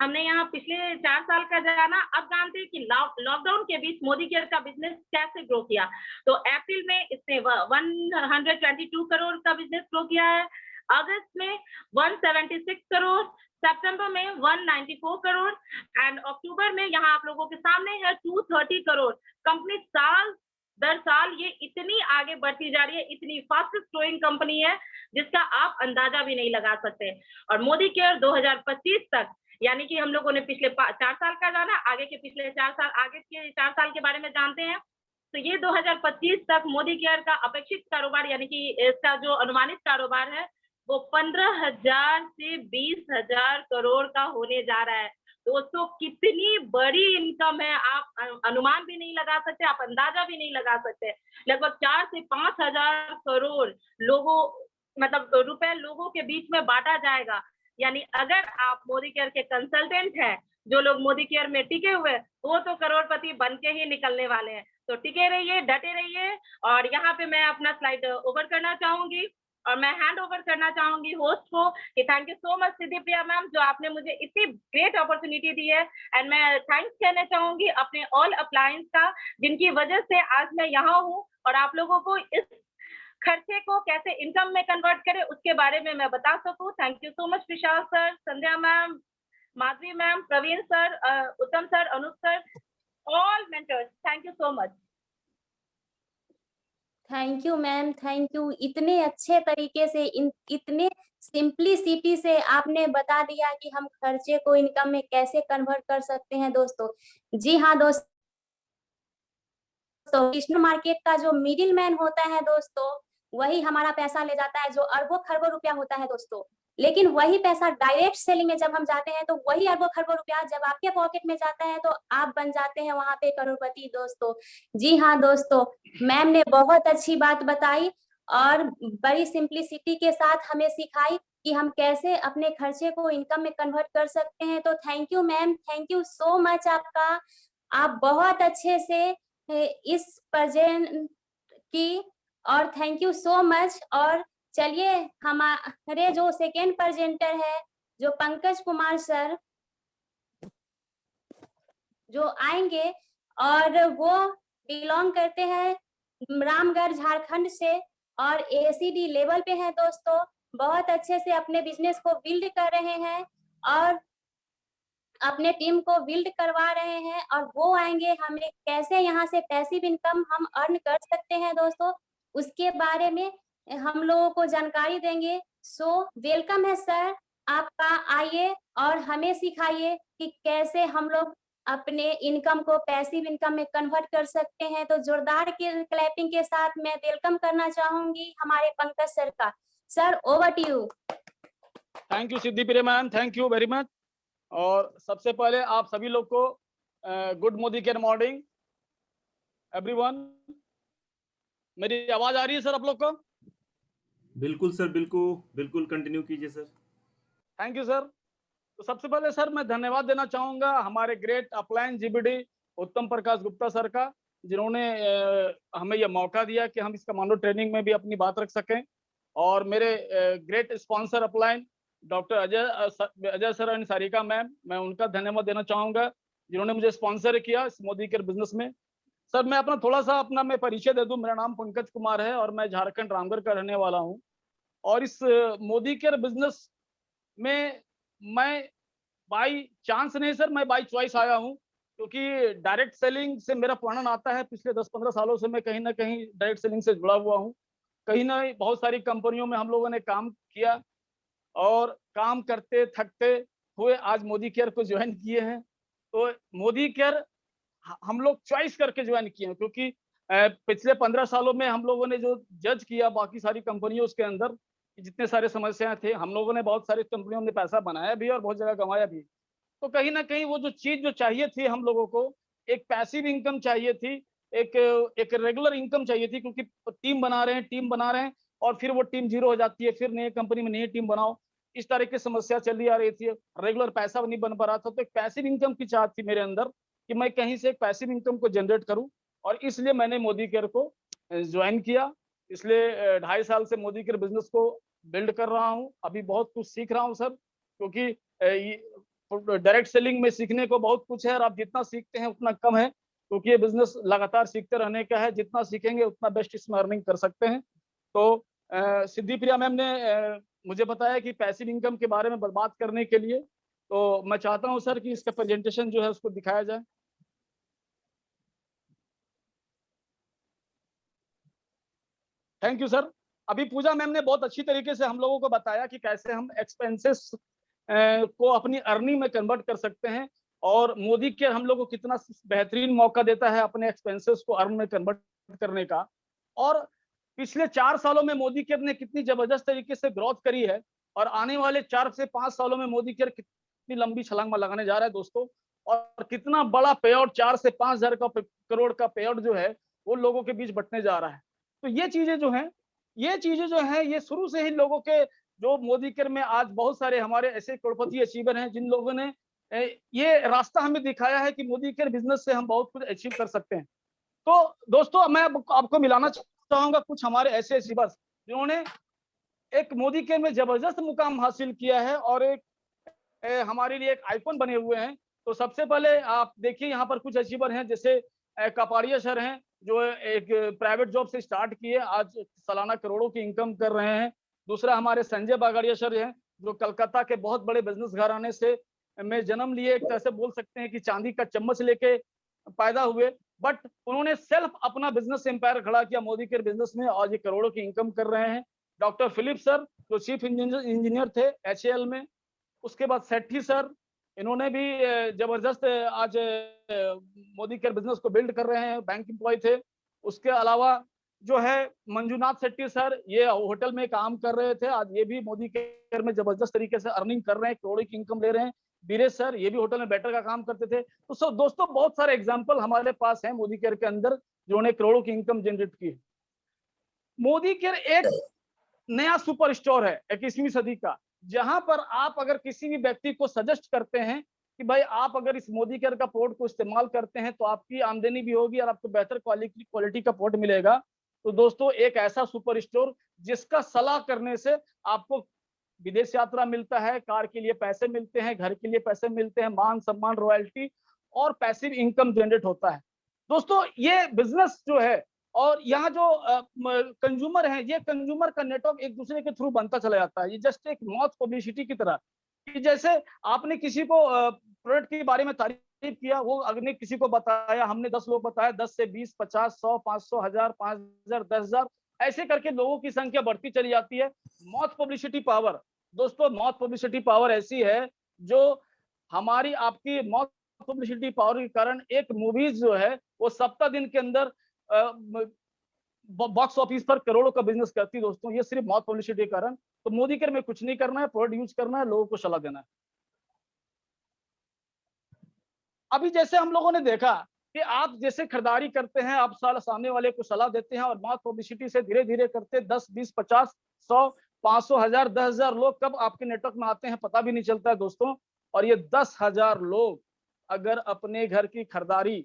हमने यहाँ पिछले 4 साल का जाना, अब जानते हैं कि लॉकडाउन के बीच मोदी केयर का बिजनेस कैसे ग्रो किया। तो अप्रैल में इसने 122 करोड़ का बिजनेस ग्रो किया है, अगस्त में 176 करोड़, सितंबर में 194 करोड़ एंड अक्टूबर में यहाँ आप लोगों के सामने है 230 करोड़। कंपनी साल दर साल ये इतनी आगे बढ़ती जा रही है, इतनी फास्टेस्ट ग्रोइंग कंपनी है जिसका आप अंदाजा भी नहीं लगा सकते। और मोदी केयर 2025 तक, यानी कि हम लोगों ने पिछले 4 साल का जाना, आगे के पिछले 4 साल, आगे के 4 साल के बारे में जानते हैं। तो ये 2025 तक मोदी केयर का अपेक्षित कारोबार, यानी कि इसका जो अनुमानित कारोबार है वो 15,000 से 20,000 करोड़ का होने जा रहा है। दोस्तों कितनी बड़ी इनकम है, आप अनुमान भी नहीं लगा सकते, आप अंदाजा भी नहीं लगा सकते। लगभग 4 से 5,000 करोड़ लोगों, मतलब रुपए लोगों के बीच में बांटा जाएगा। यानी अगर आप मोदी केयर के कंसल्टेंट हैं, जो लोग मोदी केयर में टिके हुए, वो तो करोड़पति बन के ही निकलने वाले हैं। तो टिके रहिए, डटे रहिए। और यहाँ पे मैं अपना स्लाइड ओवर करना चाहूंगी और मैं हैंड ओवर करना चाहूंगी होस्ट को कि thank you so much Siddhi Priya ma'am, जो आपने मुझे इतनी ग्रेट अपॉर्चुनिटी दी है। एंड मैं थैंक्स कहना चाहूंगी अपने ऑल अप्लायंस का, जिनकी वजह से आज मैं यहाँ हूँ और आप लोगों को इस खर्चे को कैसे इनकम में कन्वर्ट करें उसके बारे में मैं बता सकूं। Thank you so much Vishal sir, Sandhya ma'am, Madhavi ma'am, Praveen sir, Uttam sir, Anup sir, all mentors, thank you so much. Thank you ma'am, thank you. इतने अच्छे तरीके से, इतने सिंपलिसिटी से आपने बता दिया कि हम खर्चे को इनकम में कैसे कन्वर्ट कर सकते हैं दोस्तों। जी हाँ दोस्तों, कृष्ण मार्केट का जो मिडिल मैन होता है दोस्तों, वही हमारा पैसा ले जाता है, जो अरबों खरबों रुपया होता है दोस्तों। लेकिन वही पैसा डायरेक्ट सेलिंग में जब हम जाते हैं तो वही अरबों खरबों रुपया जब आपके पॉकेट में जाता है तो आप बन जाते हैं वहां पे करोड़पति दोस्तों। जी हाँ दोस्तों, मैम ने बहुत अच्छी बात बताई और बड़ी सिंपलिसिटी के साथ हमें सिखाई कि हम कैसे अपने खर्चे को इनकम में कन्वर्ट कर सकते हैं। तो thank you ma'am, thank you so much आपका। आप बहुत अच्छे से इस प्रेजेंट की, और थैंक यू सो मच। और चलिए हमारे जो सेकेंड प्रेजेंटर है, जो पंकज कुमार सर, जो आएंगे और वो बिलोंग करते हैं रामगढ़ झारखंड से और एसीडी लेवल पे हैं दोस्तों। बहुत अच्छे से अपने बिजनेस को बिल्ड कर रहे हैं और अपने टीम को बिल्ड करवा रहे हैं, और वो आएंगे, हमें कैसे यहाँ से पैसिव इनकम हम अर्न कर सकते हैं दोस्तों, उसके बारे में हम लोगों को जानकारी देंगे। सो वेलकम है सर आपका, आइए और हमें सिखाइए कि कैसे हम लोग अपने इनकम को पैसिव इनकम में कन्वर्ट कर सकते हैं। तो जोरदार के क्लैपिंग के साथ मैं वेलकम करना चाहूंगी हमारे पंकज सर का। Sir over to you. Thank you Siddhi Priya ma'am, thank you very much. और सबसे पहले आप सभी लोग को good Modicare morning everyone. मेरी आवाज आ रही है सर आप लोग को? बिल्कुल सर, बिल्कुल बिल्कुल, कंटिन्यू कीजिए सर। Thank you sir. तो सबसे पहले सर मैं धन्यवाद देना चाहूंगा हमारे ग्रेट अपलायन जीबीडी उत्तम प्रकाश गुप्ता सर का, जिन्होंने हमें यह मौका दिया कि हम इस कमांडो ट्रेनिंग में भी अपनी बात रख सकें। और मेरे ग्रेट स्पॉन्सर अपलायन doctor Ajay sir and Sarika ma'am, मैं उनका धन्यवाद देना चाहूंगा जिन्होंने मुझे स्पॉन्सर किया इस मोदी केयर बिजनेस में। सर मैं अपना थोड़ा सा मैं परिचय दे दूं। मेरा नाम पंकज कुमार है और मैं झारखंड रामगढ़ का रहने वाला हूं। और इस मोदी केयर बिजनेस में मैं बाई चांस नहीं सर, मैं बाई चॉइस आया हूं, क्योंकि डायरेक्ट सेलिंग से मेरा पुराना नाता है। पिछले 10-15 सालों से मैं कहीं ना कहीं डायरेक्ट सेलिंग से जुड़ा हुआ हूं। कहीं ना बहुत सारी कंपनियों में हम लोगों ने काम किया और काम करते थकते हुए आज मोदी केयर को ज्वाइन किए हैं। तो मोदी केयर हम लोग चॉइस करके ज्वाइन किए हैं, क्योंकि पिछले 15 सालों में हम लोगों ने जो जज किया बाकी सारी कंपनियों के अंदर जितने सारे समस्याएं थे, हम लोगों ने बहुत सारी कंपनियों में पैसा बनाया भी और बहुत जगह गंवाया भी। तो कहीं ना कहीं वो जो चीज जो चाहिए थी हम लोगों को, एक पैसिव इनकम चाहिए थी, एक एक रेगुलर इनकम चाहिए थी, क्योंकि टीम बना रहे हैं और फिर वो टीम जीरो हो जाती है, फिर नई कंपनी में नई टीम बनाओ, इस तरह की समस्या चली आ रही थी। रेगुलर पैसा नहीं बन पा रहा था। तो एक पैसिव इनकम की चाहत थी मेरे अंदर कि मैं कहीं से एक पैसिव इनकम को जनरेट करूं, और इसलिए मैंने मोदी केयर को ज्वाइन किया। इसलिए 2.5 साल से मोदी केयर बिजनेस को बिल्ड कर रहा हूं। अभी बहुत कुछ सीख रहा हूं सर, क्योंकि डायरेक्ट सेलिंग में सीखने को बहुत कुछ है और आप जितना सीखते हैं उतना कम है, क्योंकि ये बिजनेस लगातार सीखते रहने का है। जितना सीखेंगे उतना बेस्ट इसमें अर्निंग कर सकते हैं। तो सिद्धि प्रिया मैम ने मुझे बताया कि पैसिव इनकम के बारे में बात करने के लिए, तो मैं चाहता हूं सर कि इसका प्रेजेंटेशन जो है उसको दिखाया जाए। Thank you sir. अभी पूजा मैम ने बहुत अच्छी तरीके से हम लोगों को बताया कि कैसे हम एक्सपेंसेस को अपनी अर्निंग में कन्वर्ट कर सकते हैं, और मोदी केयर हम लोग को कितना बेहतरीन मौका देता है अपने एक्सपेंसेस को अर्न में कन्वर्ट करने का। और पिछले 4 सालों में मोदी केयर ने कितनी जबरदस्त तरीके से ग्रोथ करी है, और आने वाले 4 से 5 सालों में मोदी केयर कितनी लंबी छलांग लगाने जा रहा है दोस्तों, और कितना बड़ा पे आउट 4 से 5 हजार करोड़ का पे आउट जो है वो लोगों के बीच बंटने जा रहा है। तो ये चीजें जो हैं ये शुरू से ही लोगों के, जो मोदी केयर में आज बहुत सारे हमारे ऐसे करोड़पति अचीवर हैं जिन लोगों ने ये रास्ता हमें दिखाया है कि मोदी केयर बिजनेस से हम बहुत कुछ अचीव कर सकते हैं। तो दोस्तों मैं आपको मिलाना चाहूंगा कुछ हमारे ऐसे अचीवर्स जिन्होंने एक मोदी केयर में जबरदस्त मुकाम हासिल किया है और एक हमारे लिए एक आइकॉन बने हुए हैं। तो सबसे पहले आप देखिए यहाँ पर कुछ अचीवर हैं, जैसे कपाड़िया सर हैं, जो एक प्राइवेट जॉब से स्टार्ट किए, आज सालाना करोड़ों की इनकम कर रहे हैं। दूसरा हमारे संजय बागड़िया सर हैं, जो कलकत्ता के बहुत बड़े बिजनेस घराने से में जन्म लिए, एक तरह से बोल सकते हैं कि चांदी का चम्मच लेके पैदा हुए, बट उन्होंने सेल्फ अपना बिजनेस एम्पायर खड़ा किया मोदी केयर बिजनेस में, और ये करोड़ों की इनकम कर रहे हैं। डॉक्टर फिलिप सर, जो चीफ इंजीनियर थे HAL में। उसके बाद सेठी सर, इन्होंने भी जबरदस्त आज मोदी केयर बिजनेस को बिल्ड कर रहे हैं, बैंक एम्प्लॉय थे। उसके अलावा जो है मंजुनाथ शेट्टी सर, ये होटल में काम कर रहे थे, आज ये भी मोदी केयर में जबरदस्त तरीके से अर्निंग कर रहे हैं, करोड़ों की इनकम ले रहे हैं। बीरेश सर, ये भी होटल में बेटर का काम करते थे। तो सब दोस्तों बहुत सारे एग्जांपल हमारे पास हैं मोदी केयर के अंदर, जिन्होंने करोड़ों की इनकम जनरेट की। मोदी केयर एक नया सुपर स्टोर है 21वीं सदी का, जहां पर आप अगर किसी भी व्यक्ति को सजेस्ट करते हैं कि भाई आप अगर इस मोदी केयर का प्रोडक्ट को इस्तेमाल करते हैं तो आपकी आमदनी भी होगी और आपको बेहतर क्वालिटी का प्रोडक्ट मिलेगा। तो दोस्तों एक ऐसा सुपर स्टोर जिसका सलाह करने से आपको विदेश यात्रा मिलता है, कार के लिए पैसे मिलते हैं, घर के लिए पैसे मिलते हैं, मान सम्मान, रॉयल्टी और पैसिव इनकम जनरेट होता है। दोस्तों ये बिजनेस जो है और यहाँ जो कंज्यूमर है, ये कंज्यूमर का नेटवर्क एक दूसरे के थ्रू बनता चला जाता है। ये जस्ट एक मौत पब्लिसिटी की तरह, कि जैसे आपने किसी को प्रोडक्ट के बारे में तारीफ किया, वो अगले किसी को बताया, हमने 10 लोग बताया, 10 से 20, 50, 100, 500, 1000, 5000, 10,000, ऐसे करके लोगों की संख्या बढ़ती चली जाती है। मौत पब्लिसिटी पावर, दोस्तों मौत पब्लिसिटी पावर ऐसी है जो हमारी आपकी मौत पब्लिसिटी पावर के कारण एक मूवीज जो है वो सप्ताह दिन के अंदर बॉक्स ऑफिस पर करोड़ों का बिजनेस करती है। दोस्तों ये सिर्फ मौत पब्लिसिटी के कारण। तो मोदी केयर में कुछ नहीं करना है, प्रोडक्ट यूज करना है, लोगों को सलाह देना है। अभी जैसे हम लोगों ने देखा कि आप जैसे खरीदारी करते हैं, आप सामने वाले को सलाह देते हैं और मौत पब्लिसिटी से धीरे धीरे करते 10, 20, 50, 100, 500, 1000, 10,000 लोग कब आपके नेटवर्क में आते हैं पता भी नहीं चलता है दोस्तों। और ये 10,000 लोग अगर अपने घर की खरीदारी,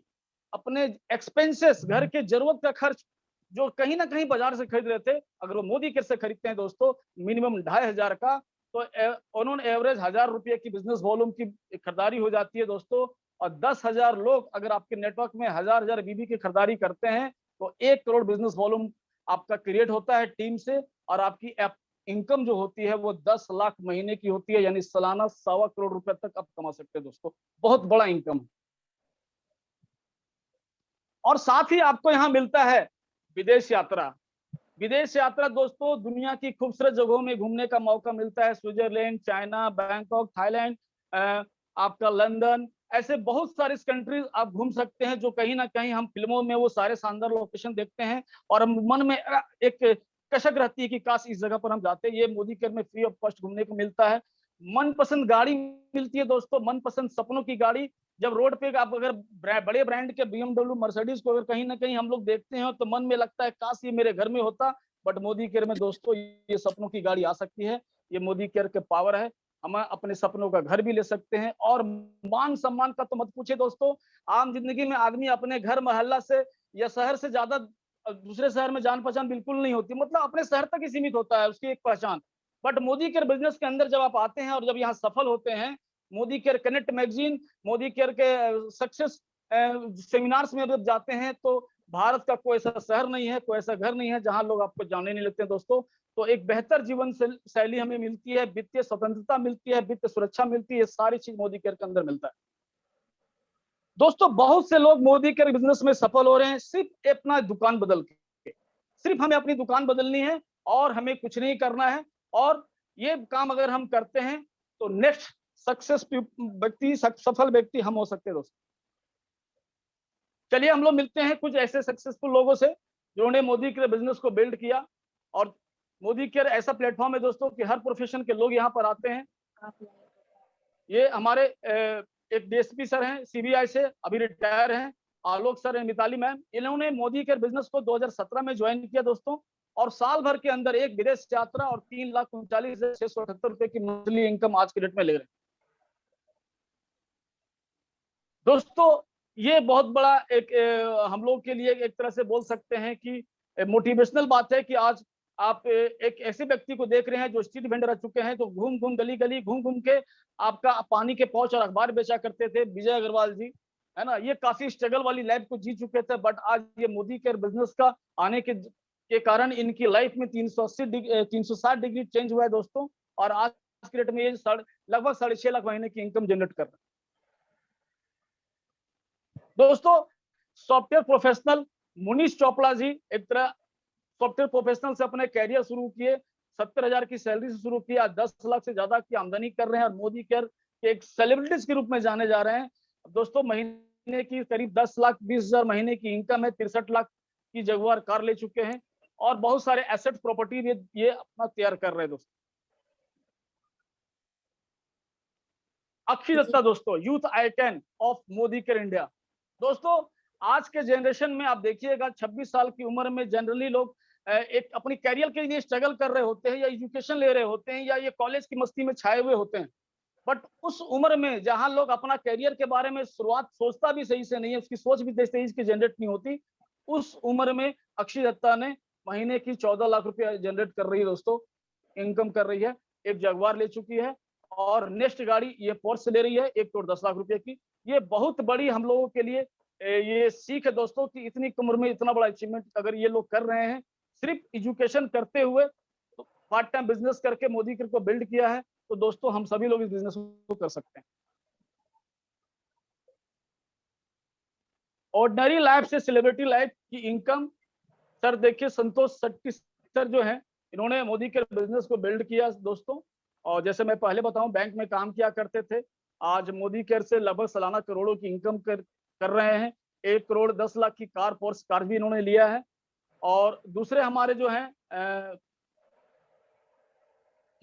अपने एक्सपेंसेस, घर के जरूरत का खर्च जो कहीं ना कहीं बाजार से खरीद रहे थे, अगर वो मोदी केयर से खरीदते हैं दोस्तों मिनिमम 2,500 का, तो उन्होंने एवरेज 1000 रुपये की बिजनेस वॉल्यूम की खरीदारी हो जाती है दोस्तों। और 10,000 लोग अगर आपके नेटवर्क में 1000 बीबी की खरीदारी करते हैं तो 1 करोड़ बिजनेस वॉल्यूम आपका क्रिएट होता है टीम से, और आपकी इनकम जो होती है वो 10 लाख महीने की होती है, यानी सालाना 1.25 करोड़ रुपए तक आप कमा सकते हैं दोस्तों। बहुत बड़ा इनकम। और साथ ही आपको यहाँ मिलता है विदेश यात्रा। विदेश यात्रा दोस्तों, दुनिया की खूबसूरत जगहों में घूमने का मौका मिलता है। स्विट्जरलैंड, चाइना, बैंकॉक, थाईलैंड, आपका लंदन, ऐसे बहुत सारे कंट्रीज आप घूम सकते हैं जो कहीं ना कहीं हम फिल्मों में वो सारे शानदार लोकेशन देखते हैं और मन में एक कसक रहती है कि काश इस जगह पर हम जाते। ये मोदी केयर में फ्री ऑफ कॉस्ट घूमने को मिलता है। मनपसंद गाड़ी मिलती है दोस्तों, मनपसंद सपनों की गाड़ी। जब रोड पे आप अगर बड़े ब्रांड के BMW, मर्सिडीज को अगर कहीं ना कहीं हम लोग देखते हैं तो मन में लगता है काश ये मेरे घर में होता। बट मोदी केयर में दोस्तों ये सपनों की गाड़ी आ सकती है। ये मोदी केयर के पावर है। हम अपने सपनों का घर भी ले सकते हैं। और मान सम्मान का तो मत पूछे दोस्तों, आम जिंदगी में आदमी अपने घर मोहल्ला से या शहर से ज्यादा दूसरे शहर में जान पहचान बिल्कुल नहीं होती, मतलब अपने शहर तक ही सीमित होता है उसकी एक पहचान। बट मोदी केयर बिजनेस के अंदर जब आप आते हैं और जब यहाँ सफल होते हैं, Modi care connect magazine, Modi care के सक्सेस सेमिनार्स में जब जाते हैं तो भारत का कोई ऐसा शहर नहीं है, कोई ऐसा घर नहीं है जहां लोग आपको जानने नहीं लगते दोस्तों। तो एक बेहतर जीवन शैली हमें मिलती है, वित्तीय स्वतंत्रता मिलती है, वित्तीय सुरक्षा मिलती है, ये सारी चीज मोदी केयर के अंदर मिलता है दोस्तों। बहुत से लोग मोदी केयर बिजनेस में सफल हो रहे हैं सिर्फ अपना दुकान बदल के। सिर्फ हमें अपनी दुकान बदलनी है और हमें कुछ नहीं करना है। और ये काम अगर हम करते हैं तो नेक्स्ट सक्सेस व्यक्ति, सफल व्यक्ति हम हो सकते हैं दोस्तों। चलिए हम लोग मिलते हैं कुछ ऐसे सक्सेसफुल लोगों से जिन्होंने मोदी केयर बिजनेस को बिल्ड किया। और मोदी केयर ऐसा प्लेटफॉर्म है दोस्तों कि हर प्रोफेशन के लोग यहाँ पर आते हैं। ये हमारे एक डीएसपी सर हैं CBI से, अभी रिटायर हैं, आलोक सर हैं, मिताली मैम। इन्होंने मोदी केयर बिजनेस को 2017 में ज्वाइन किया दोस्तों, और साल भर के अंदर एक विदेश यात्रा और 3,39,678 रुपए की मंथली इनकम आज के डेट में ले रहे हैं दोस्तों। ये बहुत बड़ा एक हम लोग के लिए एक तरह से बोल सकते हैं कि मोटिवेशनल बात है कि आज आप एक ऐसे व्यक्ति को देख रहे हैं जो स्ट्रीट वेंडर रह चुके हैं, तो घूम घूम गली गली घूम घूम के आपका पानी के पाउच और अखबार बेचा करते थे, विजय अग्रवाल जी, है ना। ये काफी स्ट्रगल वाली लाइफ को जी चुके थे, बट आज ये मोदी केयर बिजनेस का आने के कारण इनकी लाइफ में 360 डिग्री चेंज हुआ है दोस्तों। और आज के डेट में ये लगभग 6.5 लाख महीने की इनकम जनरेट कर रहे हैं दोस्तों। सॉफ्टवेयर प्रोफेशनल मुनीश चोपड़ा जी एक तरह सॉफ्टवेयर प्रोफेशनल से अपने कैरियर शुरू किए, 70,000 की सैलरी से शुरू किया, 10 लाख से ज्यादा की आमदनी कर रहे हैं और मोदी केयर के एक सेलिब्रिटीज के रूप में जाने जा रहे हैं दोस्तों। महीने की करीब 10,20,000 महीने की इनकम है, 63 लाख की जगुआर कार ले चुके हैं और बहुत सारे एसेट प्रॉपर्टी ये अपना तैयार कर रहे हैं दोस्तों। अक्षय दत्ता दोस्तों, youth icon of Modi care India दोस्तों। आज के जनरेशन में आप देखिएगा 26 साल की उम्र में जनरली लोग एक अपनी कैरियर के लिए स्ट्रगल कर रहे होते हैं या एजुकेशन ले रहे होते हैं या ये कॉलेज की मस्ती में छाए हुए होते हैं। बट उस उम्र में जहां लोग अपना कैरियर के बारे में शुरुआत सोचता भी सही से नहीं है, उसकी सोच भी तेज की जनरेट नहीं होती, उस उम्र में अक्षय दत्ता ने महीने की 14 लाख रुपया जनरेट कर रही है दोस्तों, इनकम कर रही है। एक जगुआर ले चुकी है और नेक्स्ट गाड़ी ये पोर्श ले रही है 1 करोड़ 10 लाख रुपए की। ये बहुत बड़ी हम लोगों के लिए ये सीख है दोस्तों कि इतनी उम्र में इतना बड़ा अचीवमेंट अगर ये लोग कर रहे हैं सिर्फ एजुकेशन करते हुए, तो पार्ट टाइम बिजनेस करके मोदी केयर को बिल्ड किया है, तो दोस्तों हम सभी लोग इस बिजनेस को कर सकते हैं। ऑर्डिनरी लाइफ से सेलिब्रिटी लाइफ की इनकम सर देखिए, संतोष शेट्टी सर जो है इन्होंने मोदी केयर बिजनेस को बिल्ड किया दोस्तों। और जैसे मैं पहले बताऊं बैंक में काम किया करते थे, आज मोदी केयर से लगभग सालाना करोड़ों की इनकम कर रहे हैं। 1 करोड़ 10 लाख की कार, पोर्श कार भी इन्होंने लिया है। और दूसरे हमारे जो हैं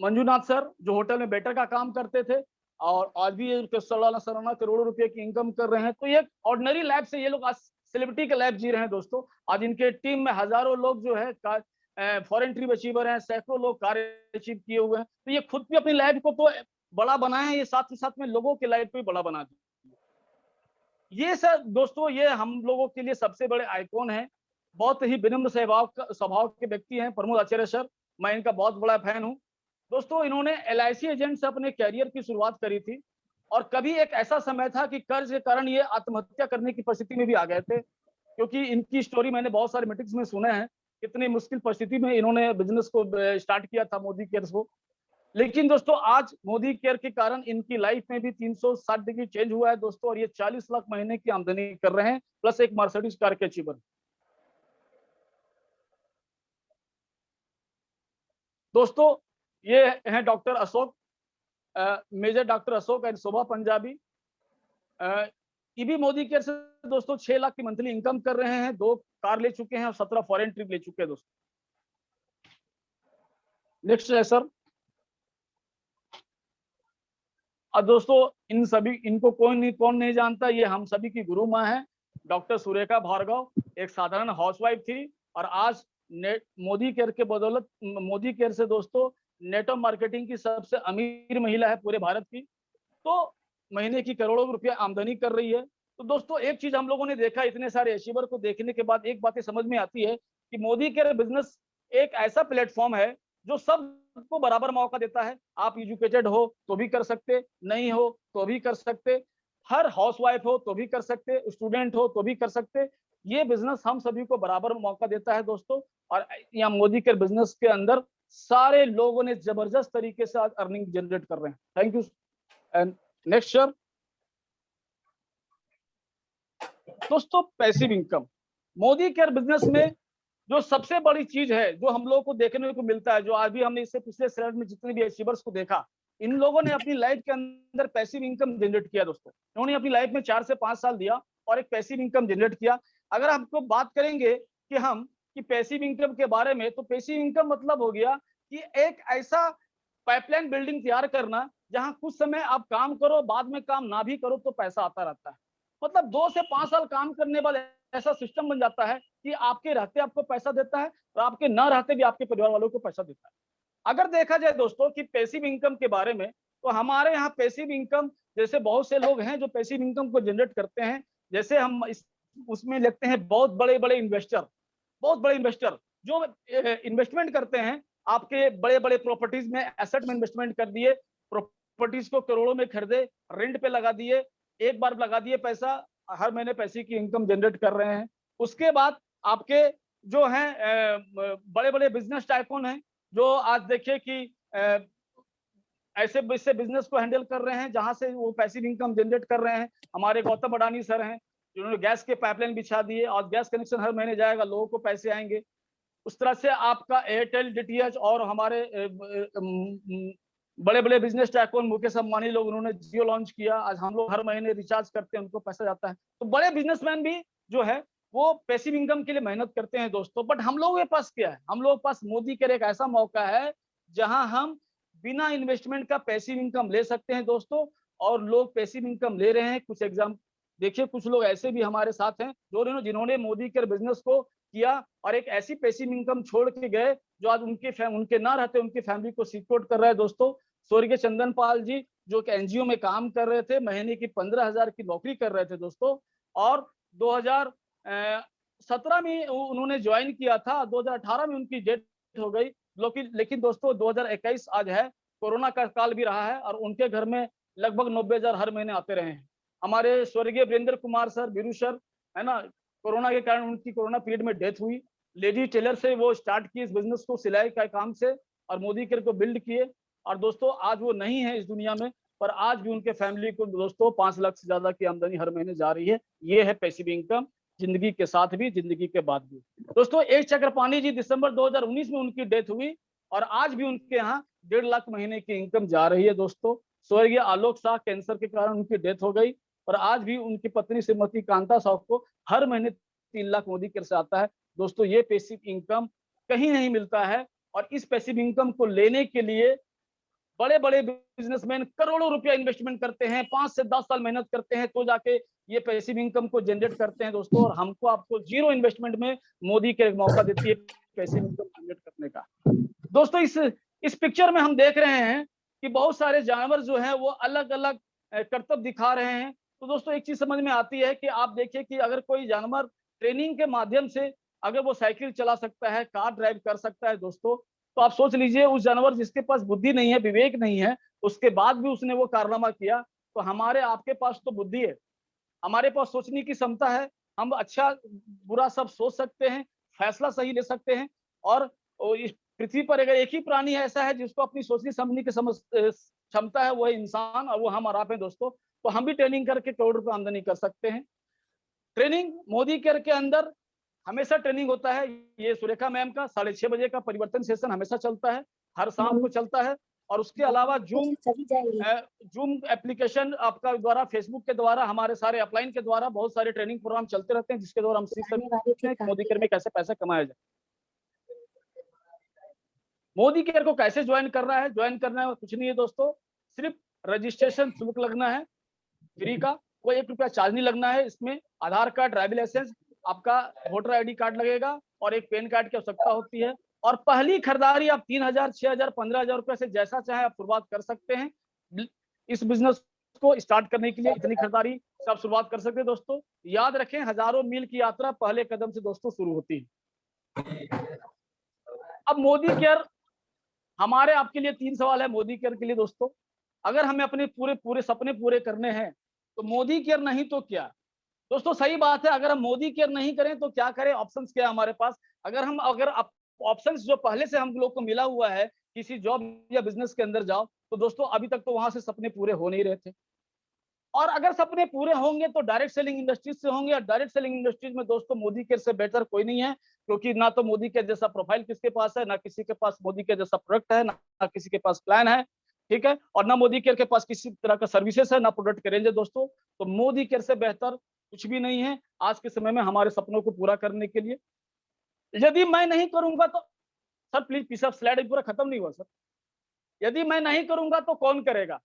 मंजूनाथ सर जो होटल में वेटर का काम करते थे और आज भी ये सालाना करोड़ों रुपए की इनकम कर रहे हैं। तो ये ऑर्डिनरी लाइफ से ये लोग आज सेलिब्रिटी का लाइफ जी रहे हैं दोस्तों। आज इनके टीम में हजारों लोग जो है फॉरेन ट्रिप अचीवर हैं, सैकड़ों लोग कार अचीव किए हुए हैं। तो ये खुद भी अपनी लाइफ को तो बड़ा बनाए हैं, ये साथ ही साथ में लोगों की लाइफ को भी बड़ा बना दिया। ये सर दोस्तों ये हम लोगों के लिए सबसे बड़े आइकॉन हैं, बहुत ही विनम्र स्वभाव के व्यक्ति हैं प्रमोद आचार्य सर। मैं इनका बहुत बड़ा फैन हूं दोस्तों। इन्होंने LIC एजेंट से अपने कैरियर की शुरुआत करी थी और कभी एक ऐसा समय था कि कर्ज के कारण ये आत्महत्या करने की परिस्थिति में भी आ गए थे, क्योंकि इनकी स्टोरी मैंने बहुत सारे मीटिंग्स में सुने हैं, कितनी मुश्किल परिस्थिति में इन्होंने बिजनेस को स्टार्ट किया था मोदी केयर को। लेकिन दोस्तों आज मोदी केयर के कारण इनकी लाइफ में भी 360 डिग्री चेंज हुआ है दोस्तों, और ये 40 लाख महीने की आमदनी कर रहे हैं, प्लस एक मर्सिडीज कार के अचीवर। दोस्तों ये हैं doctor Ashok, major doctor Ashok and Shobha Punjabi. ये भी मोदी केयर से दोस्तों 6 लाख की मंथली इनकम कर रहे हैं, 2 कार ले चुके हैं और 17 फॉरेन ट्रिप ले चुके हैं दोस्तों। नेक्स्ट है सर। और दोस्तों इन सभी, इनको कौन नहीं जानता, ये हम सभी की गुरु माँ है, डॉक्टर सुरेखा भार्गव। एक साधारण हाउसवाइफ थी और आज मोदी केयर के बदौलत, मोदी केयर से दोस्तों नेटवर्क मार्केटिंग की सबसे अमीर महिला है पूरे भारत की, तो महीने की करोड़ों रुपया आमदनी कर रही है। तो दोस्तों एक चीज हम लोगों ने देखा, इतने सारे अचीवर को देखने के बाद एक बात समझ में आती है कि मोदी केयर बिजनेस एक ऐसा प्लेटफॉर्म है जो सबको बराबर मौका देता है। आप एजुकेटेड हो तो भी कर सकते, नहीं हो तो भी कर सकते, हर हाउसवाइफ हो तो भी कर सकते, स्टूडेंट हो तो भी कर सकते। ये बिजनेस हम सभी को बराबर मौका देता है दोस्तों। और यहाँ मोदी केयर बिजनेस के अंदर सारे लोगों ने जबरदस्त तरीके से आज अर्निंग जनरेट कर रहे हैं। Thank you. And next sir. दोस्तों passive income, Modicare business में जो सबसे बड़ी चीज है जो हम लोगों को देखने को मिलता है, जो आज भी हमने इससे पिछले स्लाइड में जितने भी अचीवर्स को देखा, इन लोगों ने अपनी लाइफ के अंदर पैसिव इनकम जनरेट किया दोस्तों। इन्होंने अपनी लाइफ में 4 से 5 साल दिया और एक पैसिव इनकम जनरेट किया। अगर आपको बात करेंगे कि हम कि पैसिव इनकम के बारे में, तो पैसिव इनकम मतलब हो गया कि एक ऐसा पाइपलाइन बिल्डिंग तैयार करना जहां कुछ समय आप काम करो, बाद में काम ना भी करो तो पैसा आता रहता है। मतलब 2 से 5 साल काम करने वाले ऐसा सिस्टम बन जाता है कि आपके रहते आपको पैसा देता है और आपके न रहते भी आपके परिवार वालों को पैसा देता है। अगर देखा जाए दोस्तों कि पैसिव इनकम के बारे में, तो हमारे यहाँ पैसिव इनकम जैसे बहुत से लोग हैं जो पैसिव इनकम को जनरेट करते हैं। जैसे हम उसमें लिखते हैं बहुत बड़े बड़े इन्वेस्टर जो इन्वेस्टमेंट करते हैं, आपके बड़े बड़े प्रॉपर्टीज में, एसेट में इन्वेस्टमेंट कर दिए, प्रॉपर्टीज को करोड़ों में खरीदे, रेंट पे लगा दिए, एक बार लगा दिए पैसा, हर महीने पैसे की इनकम जनरेट कर रहे हैं। उसके बाद आपके जो हैं बड़े बड़े बिजनेस टाइकून हैं जो आज देखिए कि ऐसे बिजनेस को हैंडल कर रहे हैं जहां से वो पैसिव इनकम जनरेट कर रहे हैं। हमारे गौतम अडानी सर हैं जिन्होंने गैस के पाइपलाइन बिछा दिए और गैस कनेक्शन हर महीने जाएगा, लोगों को पैसे आएंगे। उस तरह से आपका एयरटेल, डीटीएच और हमारे बड़े बड़े बिजनेस टाइकून मुकेश अंबानी लोग, उन्होंने जियो लॉन्च किया, आज हम लोग हर महीने रिचार्ज करते हैं, उनको पैसा जाता है। तो बड़े बिजनेसमैन भी जो है वो पैसिव इनकम के लिए मेहनत करते हैं दोस्तों। बट हम लोगों के पास क्या है, हम लोगों के पास मोदी केयर एक ऐसा मौका है जहां हम बिना इन्वेस्टमेंट का पैसिव इनकम ले सकते हैं दोस्तों। और लोग पैसिव इनकम ले रहे हैं। कुछ एग्जाम देखिए, कुछ लोग ऐसे भी हमारे साथ हैं जिन्होंने मोदी केयर बिजनेस को किया और एक ऐसी पैसिव इनकम छोड़ के गए जो आज उनके ना रहते उनकी फैमिली को सपोर्ट कर रहा है दोस्तों। स्वर्गीय चंदन पाल जी जो कि एनजीओ में काम कर रहे थे, महीने की 15,000 की नौकरी कर रहे थे दोस्तों, और 2017 में उन्होंने ज्वाइन किया था, 2018 में उनकी डेथ हो गई। लेकिन दोस्तों 2021 आज है, कोरोना का काल भी रहा है और उनके घर में लगभग 90,000 हर महीने आते रहे हैं। हमारे स्वर्गीय वीरेंद्र कुमार सर, वीरू सर है ना, कोरोना के कारण उनकी कोरोना पीरियड में डेथ हुई। लेडी टेलर से वो स्टार्ट किए इस बिजनेस को, सिलाई का काम से, और मोदी केयर को बिल्ड किए। और दोस्तों आज वो नहीं है इस दुनिया में, पर आज भी उनके फैमिली को दोस्तों 5 लाख से ज्यादा की आमदनी हर महीने जा रही है। ये है पैसिव इनकम, जिंदगी के साथ भी, जिंदगी के बाद भी। दोस्तों एच चक्रपाणी जी, दिसंबर 2019 में उनकी डेथ हुई और आज भी उनके यहाँ 1.5 लाख महीने की इनकम जा रही है दोस्तों। स्वर्गीय आलोक शाह, कैंसर के कारण उनकी डेथ हो गई और आज भी उनकी पत्नी श्रीमती कांता शाह को हर महीने 3 लाख मोदी केयर से आता है दोस्तों। ये पैसिव इनकम कहीं नहीं मिलता है और इस पैसिव इनकम को लेने के लिए बड़े बड़े बिजनेसमैन करोड़ों रुपया इन्वेस्टमेंट करते हैं, 5 से 10 साल मेहनत करते हैं, तो जाके ये पैसिव इनकम को जनरेट करते हैं दोस्तों। और हमको आपको 0 इन्वेस्टमेंट में मोदी केयर एक मौका देती है पैसिव इनकम जनरेट करने का। दोस्तों इस पिक्चर में हम देख रहे हैं कि बहुत सारे जानवर जो हैं वो अलग अलग करतब दिखा रहे हैं। तो दोस्तों एक चीज समझ में आती है कि आप देखिए कि अगर कोई जानवर ट्रेनिंग के माध्यम से अगर वो साइकिल चला सकता है, कार ड्राइव कर सकता है दोस्तों, तो आप सोच लीजिए उस जानवर जिसके पास बुद्धि नहीं है, विवेक नहीं है, उसके बाद भी उसने वो कारनामा किया, तो हमारे आपके पास तो बुद्धि है, हमारे पास सोचने की क्षमता है, हम अच्छा बुरा सब सोच सकते हैं, फैसला सही ले सकते हैं। और इस पृथ्वी पर अगर एक ही प्राणी ऐसा है जिसको अपनी सोचने समझने की क्षमता है, वो है इंसान, और वो हम और आप हैं दोस्तों। तो हम भी ट्रेनिंग करके करोड़ रुपए आमदनी कर सकते हैं। ट्रेनिंग मोदी केयर के अंदर हमेशा ट्रेनिंग होता है। ये सुरेखा मैम का 6:30 बजे का परिवर्तन सेशन हमेशा चलता है, हर शाम को चलता है। और उसके अलावा जूम एप्लीकेशन आपका द्वारा, फेसबुक के द्वारा, हमारे सारे अपलाइन के द्वारा बहुत सारे ट्रेनिंग प्रोग्राम चलते रहते हैं, जिसके द्वारा हम सीख सकते हैं कि मोदी केयर में कैसे पैसा कमाया जाए। मोदी केयर को कैसे ज्वाइन करना है? ज्वाइन करना है कुछ नहीं है दोस्तों, सिर्फ रजिस्ट्रेशन शुल्क लगना है फ्री का, कोई 1 रुपया चार्ज नहीं लगना है। इसमें आधार कार्ड, ड्राइविंग लाइसेंस, आपका वोटर आईडी कार्ड लगेगा और एक पैन कार्ड की आवश्यकता होती है। और पहली खरीदारी आप 3,000, 6,000, 15,000 रुपए से जैसा चाहे आप शुरुआत कर सकते हैं। इस बिजनेस को स्टार्ट करने के लिए इतनी खरीदारी से आप शुरुआत कर सकते हैं दोस्तों। याद रखें, हजारों मील की यात्रा पहले कदम से दोस्तों शुरू होती है। अब मोदी केयर, हमारे आपके लिए 3 सवाल है मोदी केयर के लिए दोस्तों। अगर हमें अपने पूरे सपने पूरे करने हैं तो मोदी केयर नहीं तो क्या? दोस्तों सही बात है, अगर हम मोदी केयर नहीं करें तो क्या करें? ऑप्शंस क्या है हमारे पास? अगर ऑप्शंस जो पहले से हम लोग को मिला हुआ है, किसी जॉब या बिजनेस के अंदर जाओ, तो दोस्तों अभी तक तो वहां से सपने पूरे हो नहीं रहे थे। और अगर सपने पूरे होंगे तो डायरेक्ट सेलिंग इंडस्ट्रीज से होंगे। और डायरेक्ट सेलिंग इंडस्ट्रीज में दोस्तों मोदी केयर से बेहतर कोई नहीं है, क्योंकि ना तो मोदी केयर जैसा प्रोफाइल किसके पास है, ना किसी के पास मोदी केयर जैसा प्रोडक्ट है, ना किसी के पास प्लान है, ठीक है, और ना मोदी केयर के पास किसी तरह का सर्विसेज है, ना प्रोडक्ट के रेंज है दोस्तों। तो मोदी केयर से बेहतर कुछ भी नहीं है आज के समय में हमारे सपनों को पूरा करने के लिए। यदि मैं नहीं करूंगा तो, sir please piece of slide पूरा खत्म नहीं हुआ सर। यदि मैं नहीं करूंगा तो कौन करेगा?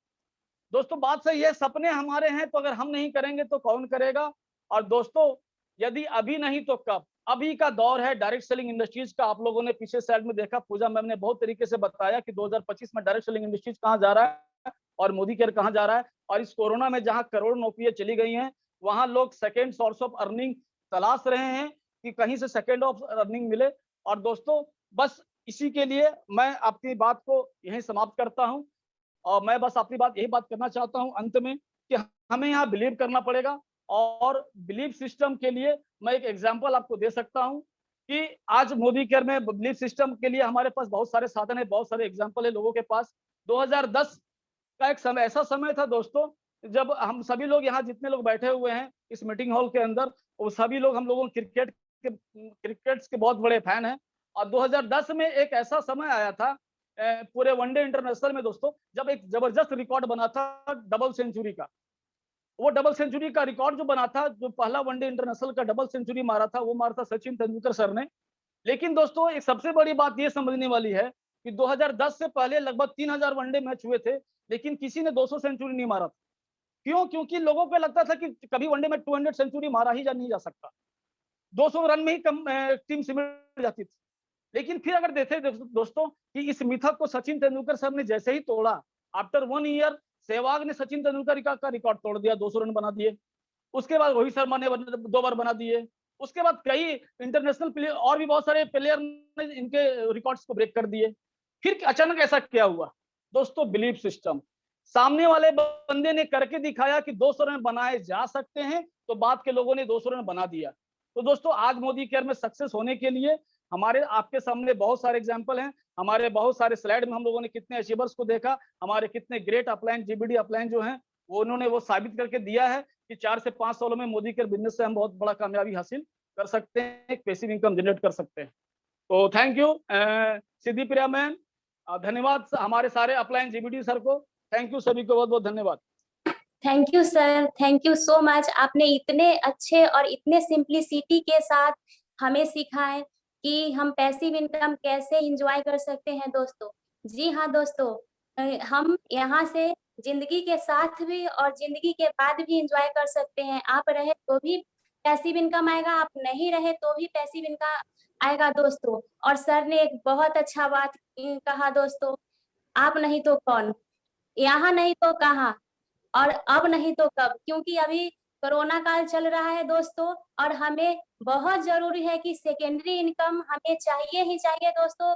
दोस्तों बात सही है, सपने हमारे हैं, तो अगर हम नहीं करेंगे तो कौन करेगा? और दोस्तों यदि अभी नहीं तो कब? अभी का दौर है डायरेक्ट सेलिंग इंडस्ट्रीज का। आप लोगों ने पीछे साइड में देखा, पूजा मैम ने बहुत तरीके से बताया कि 2025 में डायरेक्ट सेलिंग इंडस्ट्रीज कहां जा रहा है और मोदी केयर कहां जा रहा है। और इस कोरोना में जहां करोड़ नौकरियां चली गई हैं, वहां लोग सेकेंड सोर्स ऑफ अर्निंग तलाश रहे हैं कि कहीं से सेकेंड ऑफ अर्निंग मिले। और दोस्तों बस इसी के लिए मैं अपनी बात को यहीं समाप्त करता हूं। और मैं बस अपनी बात यही बात करना चाहता हूं अंत में कि हमें यहाँ बिलीव करना पड़ेगा। और बिलीव सिस्टम के लिए मैं एक एग्जांपल आपको दे सकता हूं कि आज मोदी केयर में बिलीव सिस्टम के लिए हमारे पास बहुत सारे साधन है, बहुत सारे एग्जांपल है लोगों के पास। 2010 का एक समय, ऐसा समय था दोस्तों, जब हम सभी लोग यहाँ जितने लोग बैठे हुए हैं इस मीटिंग हॉल के अंदर, वो सभी लोग हम लोगों क्रिकेट के बहुत बड़े फैन हैं। और 2010 में एक ऐसा समय आया था पूरे वनडे इंटरनेशनल में दोस्तों, जब एक जबरदस्त रिकॉर्ड बना था डबल सेंचुरी का। वो डबल सेंचुरी का रिकॉर्ड जो बना था, जो पहला वनडे इंटरनेशनल का डबल सेंचुरी मारा था, वो मारा था सचिन तेंदुलकर सर ने। लेकिन दोस्तों एक सबसे बड़ी बात ये समझने वाली है कि 2010 से पहले लगभग 3,000 वनडे मैच हुए थे, लेकिन किसी ने 200 सेंचुरी नहीं मारा था। क्यों? क्योंकि लोगों को लगता था कि कभी वनडे में 200 सेंचुरी मारा ही नहीं जा सकता, 200 रन में ही कम टीम सिमट जाती थी। लेकिन फिर अगर देखें दोस्तों कि इस मिथक को सचिन तेंदुलकर सर ने जैसे ही तोड़ा, आफ्टर 1 ईयर सहवाग ने सचिन तेंदुलकर का रिकॉर्ड तोड़ दिया, 200 रन बना दिए। उसके बाद रोहित शर्मा ने 2 बार बना दिए। उसके बाद कई इंटरनेशनल प्लेयर और भी बहुत सारे प्लेयर ने इनके रिकॉर्ड्स को ब्रेक कर दिए। फिर अचानक ऐसा क्या हुआ दोस्तों? Belief system. सामने वाले बंदे ने करके दिखाया कि 200 रन बनाए जा सकते हैं, तो बाद के लोगों ने 200 रन बना दिया। तो दोस्तों आज मोदी केयर में सक्सेस होने के लिए हमारे आपके सामने बहुत सारे एग्जांपल हैं। हमारे बहुत सारे स्लाइड में हम लोगों ने कितने अचीवर्स को देखा, हमारे कितने ग्रेट अपलाइन, जीबीडी अपलाइन जो हैं, वो उन्होंने वो साबित करके दिया है कि 4 से 5 सालों में मोदी केयर बिजनेस से हम बहुत बड़ा कामयाबी हासिल कर सकते हैं, एक पैसिव इनकम जनरेट कर सकते हैं। तो thank you Siddhi Priya ma'am, धन्यवाद हमारे सारे अपलाइन जीबीडी सर को। थैंक यू, सभी को बहुत बहुत धन्यवाद। Thank you sir, thank you so much. आपने इतने अच्छे और इतने सिंप्लिसिटी के साथ हमें सिखाए कि हम पैसिव इनकम कैसे एंजॉय कर सकते हैं दोस्तों। जी हाँ दोस्तों, हम यहाँ से जिंदगी के साथ भी और जिंदगी के बाद भी एंजॉय कर सकते हैं। आप रहे तो भी पैसिव इनकम आएगा, आप नहीं रहे तो भी पैसिव इनकम आएगा दोस्तों। और सर ने एक बहुत अच्छा बात कहा दोस्तों, आप नहीं तो कौन, यहाँ नहीं तो कहाँ, और अब नहीं तो कब, क्योंकि अभी कोरोना काल चल रहा है दोस्तों, और हमें बहुत जरूरी है कि सेकेंडरी इनकम हमें चाहिए ही चाहिए दोस्तों,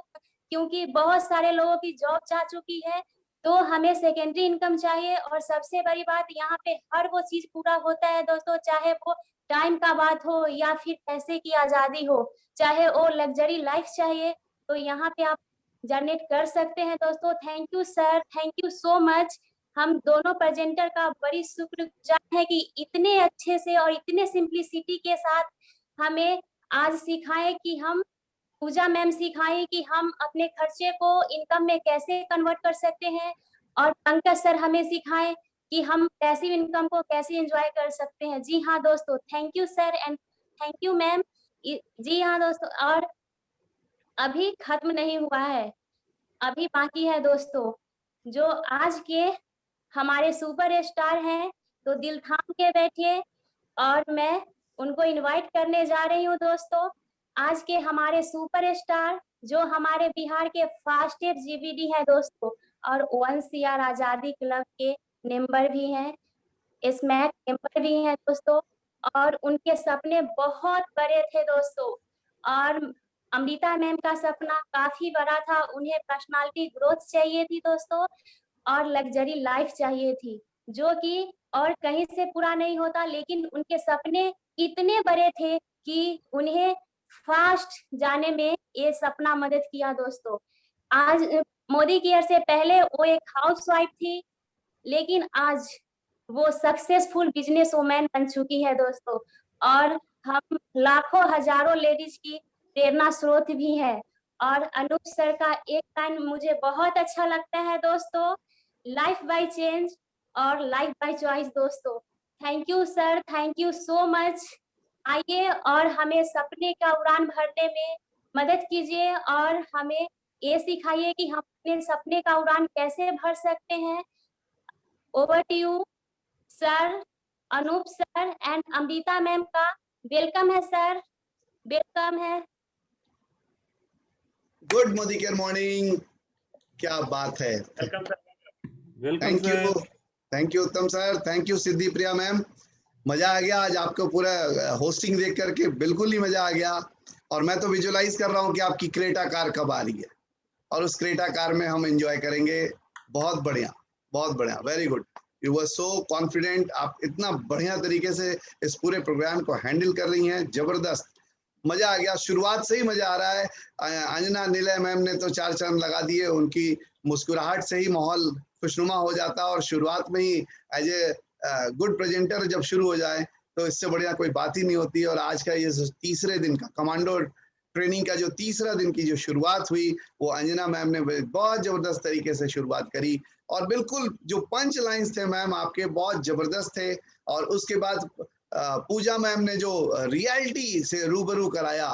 क्योंकि बहुत सारे लोगों की जॉब जा चुकी है। तो तो हमें सेकेंडरी इनकम चाहिए। और सबसे बड़ी बात, यहाँ पे हर वो चीज पूरा होता है दोस्तों, चाहे वो टाइम का बात हो या फिर पैसे की आजादी हो, चाहे वो लग्जरी लाइफ चाहिए, तो यहाँ पे आप जनरेट कर सकते हैं दोस्तों। Thank you sir, thank you so much. हम दोनों प्रेजेंटर का बड़ी शुक्रगुजार है कि इतने अच्छे से और इतने सिंप्लिसिटी के साथ हमें आज सिखाए कि हम, पूजा मैम सिखाई कि हम अपने खर्चे को इनकम में कैसे कन्वर्ट कर सकते हैं, और पंकज सर हमें सिखाए कि हम पैसिव इनकम को कैसे एंजॉय कर सकते हैं। जी हाँ दोस्तों, thank you sir and thank you ma'am. जी हाँ दोस्तों, और अभी खत्म नहीं हुआ है, अभी बाकी है दोस्तों। जो आज के हमारे सुपर स्टार हैं, तो दिल थाम के बैठिए और मैं उनको इनवाइट करने जा रही हूँ दोस्तों। आज के हमारे सुपर स्टार जो हमारे बिहार के फास्टेस्ट जीबीडी है दोस्तों, और 1 CR आजादी क्लब के मेंबर भी हैं, स्मैक मेंबर भी हैं दोस्तों, और उनके सपने बहुत बड़े थे दोस्तों। और अमृता मैम का सपना काफी बड़ा था, उन्हें पर्सनालिटी ग्रोथ चाहिए थी दोस्तों, और लग्जरी लाइफ चाहिए थी, जो कि और कहीं से पूरा नहीं होता। लेकिन उनके सपने इतने बड़े थे कि उन्हें फास्ट जाने में ये सपना मदद किया दोस्तों। आज मोदी केयर से पहले वो एक हाउसवाइफ थी, लेकिन आज वो सक्सेसफुल बिजनेस वुमेन बन चुकी है दोस्तों, और हम लाखों हजारों लेडीज की प्रेरणा स्रोत भी है। और अनूप सर का एक लाइन मुझे बहुत अच्छा लगता है दोस्तों, लाइफ बाय चेंज और लाइफ बाय चॉइस दोस्तों। Thank you sir, thank you so much. आइए और हमें सपने का उड़ान भरने में मदद कीजिए, और हमें ये सिखाइए कि हम अपने सपने का उड़ान कैसे भर सकते हैं। Over to you sir, Anoop sir and Amrita ma'am का वेलकम है सर, वेलकम है। गुड मोदी केयर मॉर्निंग, क्या बात है। Welcome sir. Thank you Uttam sir, thank you Siddhi Priya ma'am. मजा आ गया आज आपको पूरा होस्टिंग देख करके, बिल्कुल ही मजा आ गया। और मैं तो विजुअलाइज कर रहा हूँ कि आपकी क्रेटा कार कब आ रही है, और उस क्रेटा कार में हम एंजॉय करेंगे। बहुत बढ़िया, बहुत बढ़िया, very good. You were so confident. आप इतना बढ़िया तरीके से इस पूरे प्रोग्राम को हैंडल कर रही हैं, जबरदस्त, मजा आ गया। शुरुआत से ही मजा आ रहा है। अंजना निलय मैम ने तो 4 चांद लगा दिए, उनकी मुस्कुराहट से ही माहौल खुशनुमा हो जाता है। और शुरुआत में ही एज ए गुड प्रेजेंटर जब शुरू हो जाए तो इससे बढ़िया कोई बात ही नहीं होती। और आज का ये तीसरे दिन का कमांडो ट्रेनिंग का जो तीसरा दिन की जो शुरुआत हुई, वो अंजना मैम ने बहुत जबरदस्त तरीके से शुरुआत करी। और बिल्कुल जो पंच लाइंस थे मैम आपके, बहुत जबरदस्त थे। और उसके बाद पूजा मैम ने जो रियलिटी से रूबरू कराया,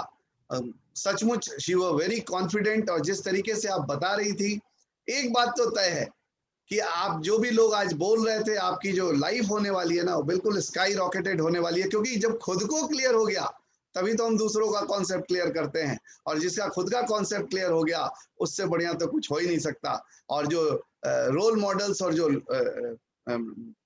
सचमुच शी वर वेरी कॉन्फिडेंट। और जिस तरीके से आप बता रही थी, एक बात तो तय है कि आप जो भी लोग आज बोल रहे थे, आपकी जो लाइफ होने वाली है ना, वो बिल्कुल स्काई रॉकेटेड होने वाली है। क्योंकि जब खुद को क्लियर हो गया, तभी तो हम दूसरों का कॉन्सेप्ट क्लियर करते हैं। और जिसका खुद का कॉन्सेप्ट क्लियर हो गया, उससे बढ़िया तो कुछ हो ही नहीं सकता। और जो रोल मॉडल्स और जो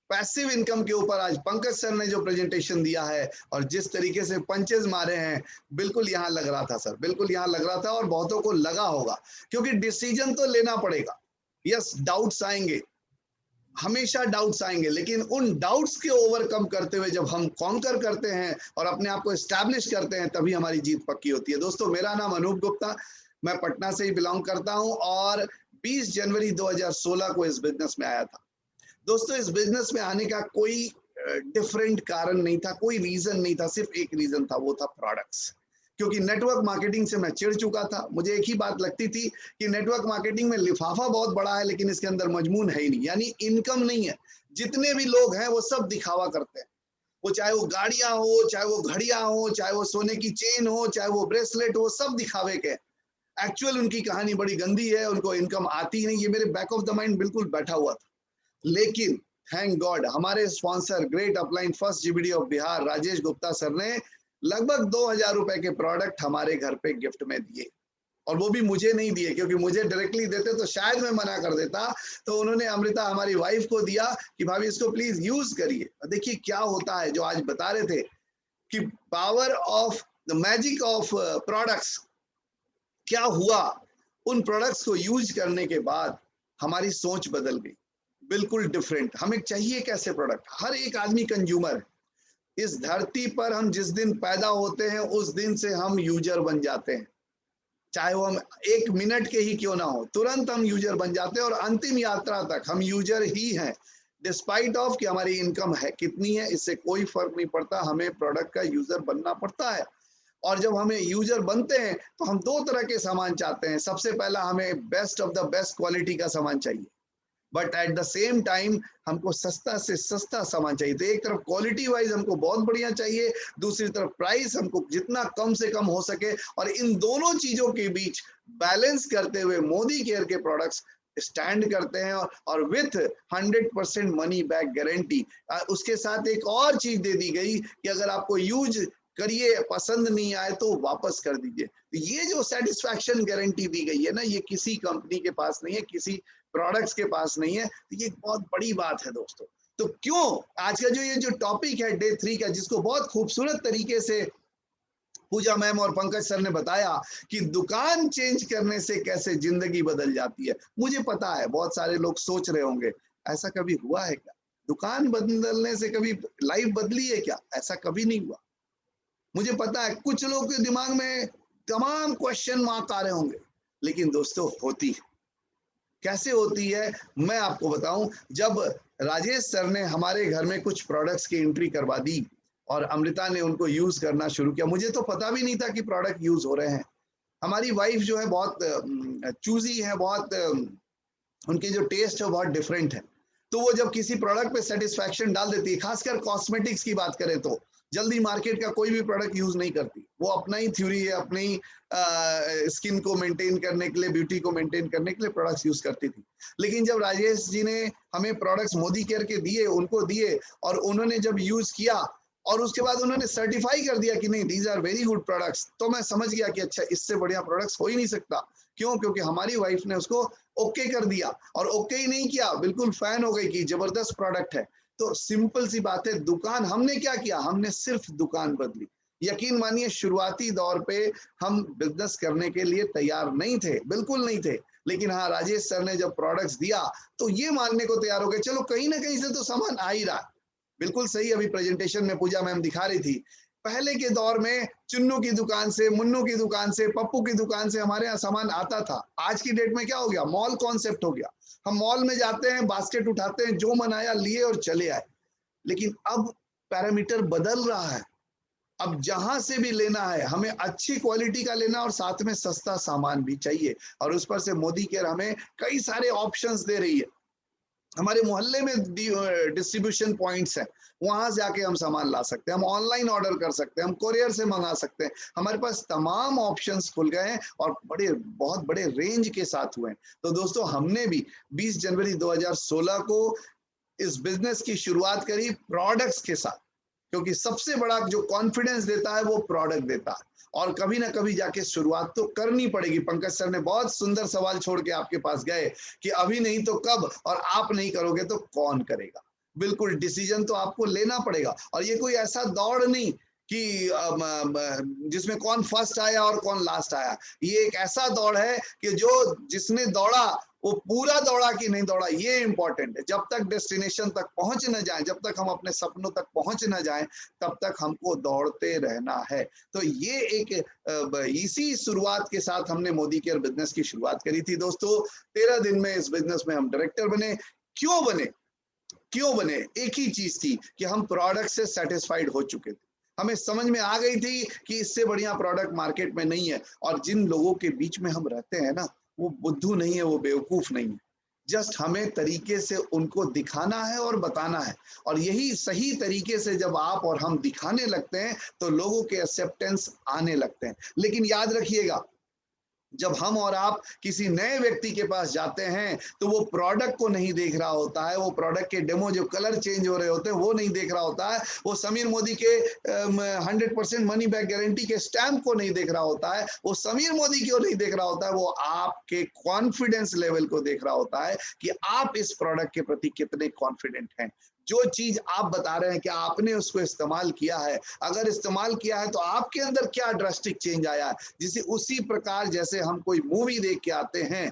पैसिव इनकम के ऊपर आज पंकज सर ने जो प्रेजेंटेशन दिया है, और जिस तरीके से पंचेस मारे हैं, बिल्कुल यहाँ लग रहा था सर, बिल्कुल यहाँ लग रहा था। और बहुतों को लगा होगा, क्योंकि डिसीजन तो लेना पड़ेगा। यस, डाउट्स आएंगे, हमेशा डाउट्स आएंगे, लेकिन उन डाउट्स के ओवरकम करते हुए जब हम कॉन्कर करते हैं और अपने आप को एस्टैब्लिश करते हैं, तभी हमारी जीत पक्की होती है। दोस्तों, मेरा नाम अनूप गुप्ता, मैं पटना से ही बिलोंग करता हूं, और 20 जनवरी 2016 को इस बिजनेस में आया था। दोस्तों, इस बिजनेस में आने का कोई डिफरेंट कारण नहीं था, कोई रीजन नहीं था, सिर्फ एक रीजन था, वो था प्रोडक्ट्स। क्योंकि नेटवर्क मार्केटिंग से मैं चिढ़ चुका था। मुझे एक ही बात लगती थी कि नेटवर्क मार्केटिंग में लिफाफा बहुत बड़ा है, लेकिन इसके अंदर मजमून है ही नहीं, यानी इनकम नहीं है। जितने भी लोग हैं वो सब दिखावा करते हैं, वो चाहे वो गाड़ियां हो, चाहे वो घड़ियां हो, चाहे वो सोने की चेन हो, चाहे वो ब्रेसलेट हो, सब दिखावे के। एक्चुअल उनकी कहानी बड़ी गंदी है, उनको इनकम आती नहीं। ये मेरे बैक ऑफ द माइंड बिल्कुल बैठा हुआ था। लेकिन थैंक गॉड, हमारे sponsor great upline first GBD of Bihar Rajesh Gupta sir ने लगभग 2000 रुपए के प्रोडक्ट हमारे घर पे गिफ्ट में दिए। और वो भी मुझे नहीं दिए, क्योंकि मुझे डायरेक्टली देते तो शायद मैं मना कर देता। तो उन्होंने अमृता हमारी वाइफ को दिया कि भाभी इसको प्लीज यूज करिए। देखिए क्या होता है, जो आज बता रहे थे कि power of the magic of products, क्या हुआ उन प्रोडक्ट्स को यूज करने के बाद हमारी सोच बदल गई, बिल्कुल डिफरेंट। हमें चाहिए कैसे प्रोडक्ट, हर एक आदमी कंज्यूमर है। इस धरती पर हम जिस दिन पैदा होते हैं उस दिन से हम यूजर बन जाते हैं, चाहे वो हम 1 मिनट के ही क्यों ना हो, तुरंत हम यूजर बन जाते हैं और अंतिम यात्रा तक हम यूजर ही हैं। डिस्पाइट ऑफ कि हमारी इनकम है कितनी है, इससे कोई फर्क नहीं पड़ता, हमें प्रोडक्ट का यूजर बनना पड़ता है। और जब हमें यूजर बनते हैं तो हम 2 तरह के सामान चाहते हैं। सबसे पहला, हमें best of the best quality का सामान चाहिए, but at the same time हमको सस्ता से सस्ता सामान चाहिए। तो एक तरफ क्वालिटी वाइज हमको बहुत बढ़िया चाहिए, दूसरी तरफ प्राइस हमको जितना कम से कम हो सके। और इन दोनों चीजों के बीच बैलेंस करते हुए मोदी केयर के प्रोडक्ट्स स्टैंड करते हैं, और विथ 100% मनी बैक गारंटी। उसके साथ एक और चीज दे दी गई कि अगर आपको यूज करिए, पसंद नहीं आए तो वापस कर दीजिए। तो ये जो सेटिस्फैक्शन गारंटी दी गई है ना, ये किसी कंपनी के पास नहीं है, किसी प्रोडक्ट्स के पास नहीं है। तो ये बहुत बड़ी बात है दोस्तों। तो क्यों आज का ये जो टॉपिक है डे 3 का, जिसको बहुत खूबसूरत तरीके से पूजा मैम और पंकज सर ने बताया कि दुकान चेंज करने से कैसे जिंदगी बदल जाती है। मुझे पता है बहुत सारे लोग सोच रहे होंगे, ऐसा कभी हुआ है क्या? दुकान बदलने से कभी लाइफ बदली है क्या? ऐसा कभी नहीं हुआ। मुझे पता है कुछ लोगों के दिमाग में तमाम क्वेश्चन मार्क आ रहे होंगे, लेकिन दोस्तों होती है। कैसे होती है मैं आपको बताऊं। जब राजेश सर ने हमारे घर में कुछ प्रोडक्ट्स की एंट्री करवा दी और अमृता ने उनको यूज करना शुरू किया, मुझे तो पता भी नहीं था कि प्रोडक्ट यूज हो रहे हैं। हमारी वाइफ जो है बहुत चूजी है, बहुत उनके जो टेस्ट है बहुत डिफरेंट है। तो वो जब किसी प्रोडक्ट पे सेटिस्फैक्शन डाल देती है, खासकर कॉस्मेटिक्स की बात करें तो जल्दी मार्केट का कोई भी प्रोडक्ट यूज नहीं करती। वो अपना ही थ्योरी है, अपनी स्किन को मेंटेन करने के लिए, ब्यूटी को मेंटेन करने के लिए प्रोडक्ट्स यूज करती थी। लेकिन जब राजेश जी ने हमें प्रोडक्ट्स मोदी केयर के दिए, उनको दिए, और उन्होंने जब यूज किया और उसके बाद उन्होंने सर्टिफाई कर दिया कि नहीं these are very good products, तो मैं समझ गया कि अच्छा इससे बढ़िया प्रोडक्ट्स हो ही नहीं सकता। क्यों? क्योंकि हमारी वाइफ ने उसको ओके कर दिया, और ओके ही नहीं किया, बिल्कुल फैन हो गई कि जबरदस्त प्रोडक्ट है। तो सिंपल सी बात है, दुकान हमने क्या किया, हमने सिर्फ दुकान बदली। यकीन मानिए शुरुआती दौर पे हम बिजनेस करने के लिए तैयार नहीं थे, बिल्कुल नहीं थे। लेकिन हाँ, राजेश सर ने जब प्रोडक्ट्स दिया तो ये मानने को तैयार हो गए, चलो कहीं ना कहीं से तो सामान आ ही रहा। बिल्कुल सही, अभी प्रेजेंटेशन में पूजा मैम दिखा रही थी, पहले के दौर में चुन्नू की दुकान से, मुन्नू की दुकान से, पप्पू की दुकान से हमारे यहाँ सामान आता था। आज की डेट में क्या हो गया, मॉल कॉन्सेप्ट हो गया। हम मॉल में जाते हैं, बास्केट उठाते हैं, जो मन आया लिए और चले आए। लेकिन अब पैरामीटर बदल रहा है। अब जहां से भी लेना है हमें अच्छी क्वालिटी का लेना, और साथ में सस्ता सामान भी चाहिए। और उस पर से मोदी केयर हमें कई सारे ऑप्शंस दे रही है। हमारे मोहल्ले में डिस्ट्रीब्यूशन पॉइंट्स हैं, वहां से आके हम सामान ला सकते हैं, हम ऑनलाइन ऑर्डर कर सकते हैं, हम कोरियर से मंगा सकते हैं। हमारे पास तमाम ऑप्शंस खुल गए हैं और बहुत बड़े रेंज के साथ हुए हैं। तो दोस्तों, हमने भी 20 जनवरी 2016 को इस बिजनेस की शुरुआत करी प्रोडक्ट्स के साथ, क्योंकि सबसे बड़ा जो कॉन्फिडेंस देता है वो प्रोडक्ट देता है। और कभी ना कभी जाके शुरुआत तो करनी पड़ेगी। पंकज सर ने बहुत सुंदर सवाल छोड़ के आपके पास गए कि अभी नहीं तो कब, और आप नहीं करोगे तो कौन करेगा। बिल्कुल डिसीजन तो आपको लेना पड़ेगा। और ये कोई ऐसा दौड़ नहीं कि जिसमें कौन फर्स्ट आया और कौन लास्ट आया। ये एक ऐसा दौड़ है कि जो जिसने दौड़ा वो पूरा दौड़ा कि नहीं दौड़ा, ये इंपॉर्टेंट है। जब तक डेस्टिनेशन तक पहुंच न जाए, जब तक हम अपने सपनों तक पहुंच न जाए, तब तक हमको दौड़ते रहना है। तो ये एक इसी शुरुआत के साथ हमने मोदी केयर बिजनेस की शुरुआत करी थी। दोस्तों, 13 दिन में इस बिजनेस में हम डायरेक्टर बने। क्यों बने? एक ही चीज थी कि हम प्रोडक्ट से सेटिस्फाइड हो चुके थे। हमें समझ में आ गई थी कि इससे बढ़िया प्रोडक्ट मार्केट में नहीं है। और जिन लोगों के बीच में हम रहते हैं ना, वो बुद्धू नहीं है, वो बेवकूफ नहीं है। जस्ट हमें तरीके से उनको दिखाना है और बताना है। और यही सही तरीके से जब आप और हम दिखाने लगते हैं तो लोगों के एक्सेप्टेंस आने लगते हैं। लेकिन याद रखिएगा, जब हम और आप किसी नए व्यक्ति के पास जाते हैं तो वो प्रोडक्ट को नहीं देख रहा होता है, वो प्रोडक्ट के डेमो जो कलर चेंज हो रहे होते हैं वो नहीं देख रहा होता है, वो समीर मोदी के 100% मनी बैक गारंटी के स्टैम्प को नहीं देख रहा होता है, वो समीर मोदी को नहीं देख रहा होता है, वो आपके कॉन्फिडेंस लेवल को देख रहा होता है कि आप इस प्रोडक्ट के प्रति कितने कॉन्फिडेंट हैं। जो चीज आप बता रहे हैं कि आपने उसको इस्तेमाल किया है, अगर इस्तेमाल किया है तो आपके अंदर क्या ड्रास्टिक चेंज आया है। जिसे उसी प्रकार जैसे हम कोई मूवी देख के आते हैं,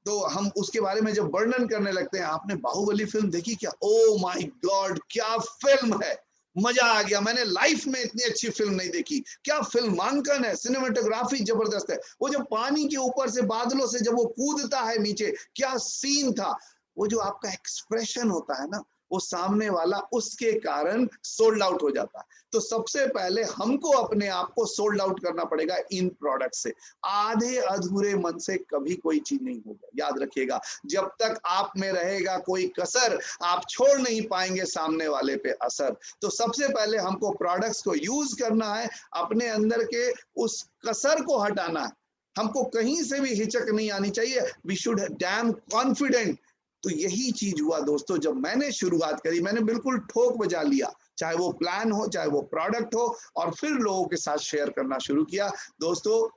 तो हम उसके बारे में जब वर्णन करने लगते हैं, आपने बाहुबली फिल्म देखी क्या? ओ माय गॉड, क्या फिल्म है, मजा आ गया, मैंने लाइफ में इतनी अच्छी फिल्म नहीं देखी, क्या फिल्मांकन है, सिनेमेटोग्राफी जबरदस्त है, वो जब पानी के ऊपर से बादलों से जब वो कूदता है नीचे, क्या सीन था, वो जो आपका एक्सप्रेशन होता है ना, वो सामने वाला उसके कारण सोल्ड आउट हो जाता है। तो सबसे पहले हमको अपने आप को सोल्ड आउट करना पड़ेगा इन प्रोडक्ट से। आधे अधूरे मन से कभी कोई चीज नहीं होगा, याद रखिएगा। जब तक आप में रहेगा कोई कसर, आप छोड़ नहीं पाएंगे सामने वाले पे असर। तो सबसे पहले हमको प्रोडक्ट्स को यूज करना है, अपने अंदर के उस कसर को हटाना है, हमको कहीं से भी हिचक नहीं आनी चाहिए। We should damn confident. तो यही चीज हुआ दोस्तों, जब मैंने शुरुआत करी, मैंने बिल्कुल ठोक बजा लिया, चाहे वो प्लान हो, चाहे वो प्रोडक्ट हो, और फिर लोगों के साथ शेयर करना शुरू किया। दोस्तों,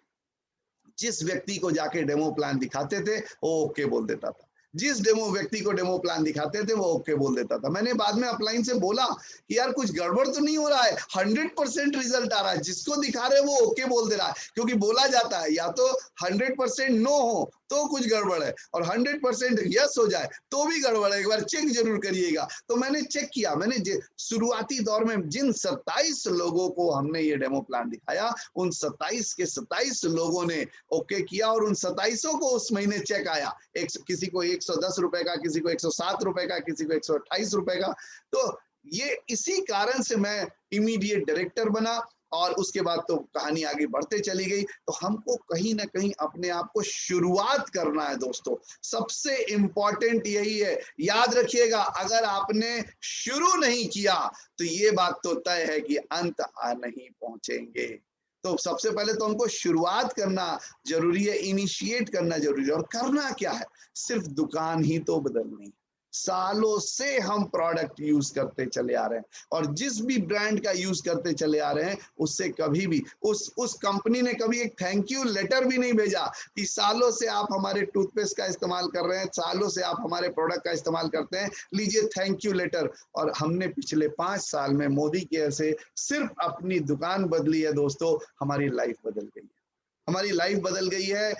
जिस व्यक्ति को जाके डेमो प्लान दिखाते थे वो ओके बोल देता था, जिस व्यक्ति को डेमो प्लान दिखाते थे वो ओके बोल देता था। मैंने बाद में अपलाइन से बोला कि यार कुछ गड़बड़ तो नहीं हो रहा है, 100% रिजल्ट आ रहा है, जिसको दिखा रहे वो ओके बोल दे रहा है। क्योंकि बोला जाता है या तो 100% नो हो तो कुछ गड़बड़ है, और 100% यस हो जाए तो भी गड़बड़ है, एक बार चेक जरूर करिएगा। तो मैंने चेक किया, मैंने शुरुआती दौर में जिन 27 लोगों को हमने ये डेमो प्लान दिखाया, उन 27 के 27 लोगों ने ओके किया, और उन 27 को उस महीने चेक आया, किसी को 110 रुपए का, किसी को 107 रुपए का, किसी को 128 रुपए का। तो ये इसी कारण से मैं इमीडिएट डायरेक्टर बना, और उसके बाद तो कहानी आगे बढ़ते चली गई। तो हमको कहीं ना कहीं अपने आप को शुरुआत करना है दोस्तों, सबसे इंपॉर्टेंट यही है। याद रखिएगा, अगर आपने शुरू नहीं किया तो ये बात तो तय है कि अंत आ नहीं पहुंचेंगे। तो सबसे पहले तो हमको शुरुआत करना जरूरी है, इनिशिएट करना जरूरी है। और करना क्या है? सिर्फ दुकान ही तो बदलनी। सालों से हम प्रोडक्ट यूज करते चले आ रहे हैं, और जिस भी ब्रांड का यूज करते चले आ रहे हैं, उससे कभी भी उस कंपनी ने कभी एक थैंक यू लेटर भी नहीं भेजा कि सालों से आप हमारे टूथपेस्ट का इस्तेमाल कर रहे हैं, सालों से आप हमारे प्रोडक्ट का इस्तेमाल करते हैं, लीजिए थैंक यू लेटर। और हमने पिछले 5 साल में मोदी केयर से सिर्फ अपनी दुकान बदली है दोस्तों, हमारी लाइफ बदल गई है, हमारी लाइफ बदल गई है।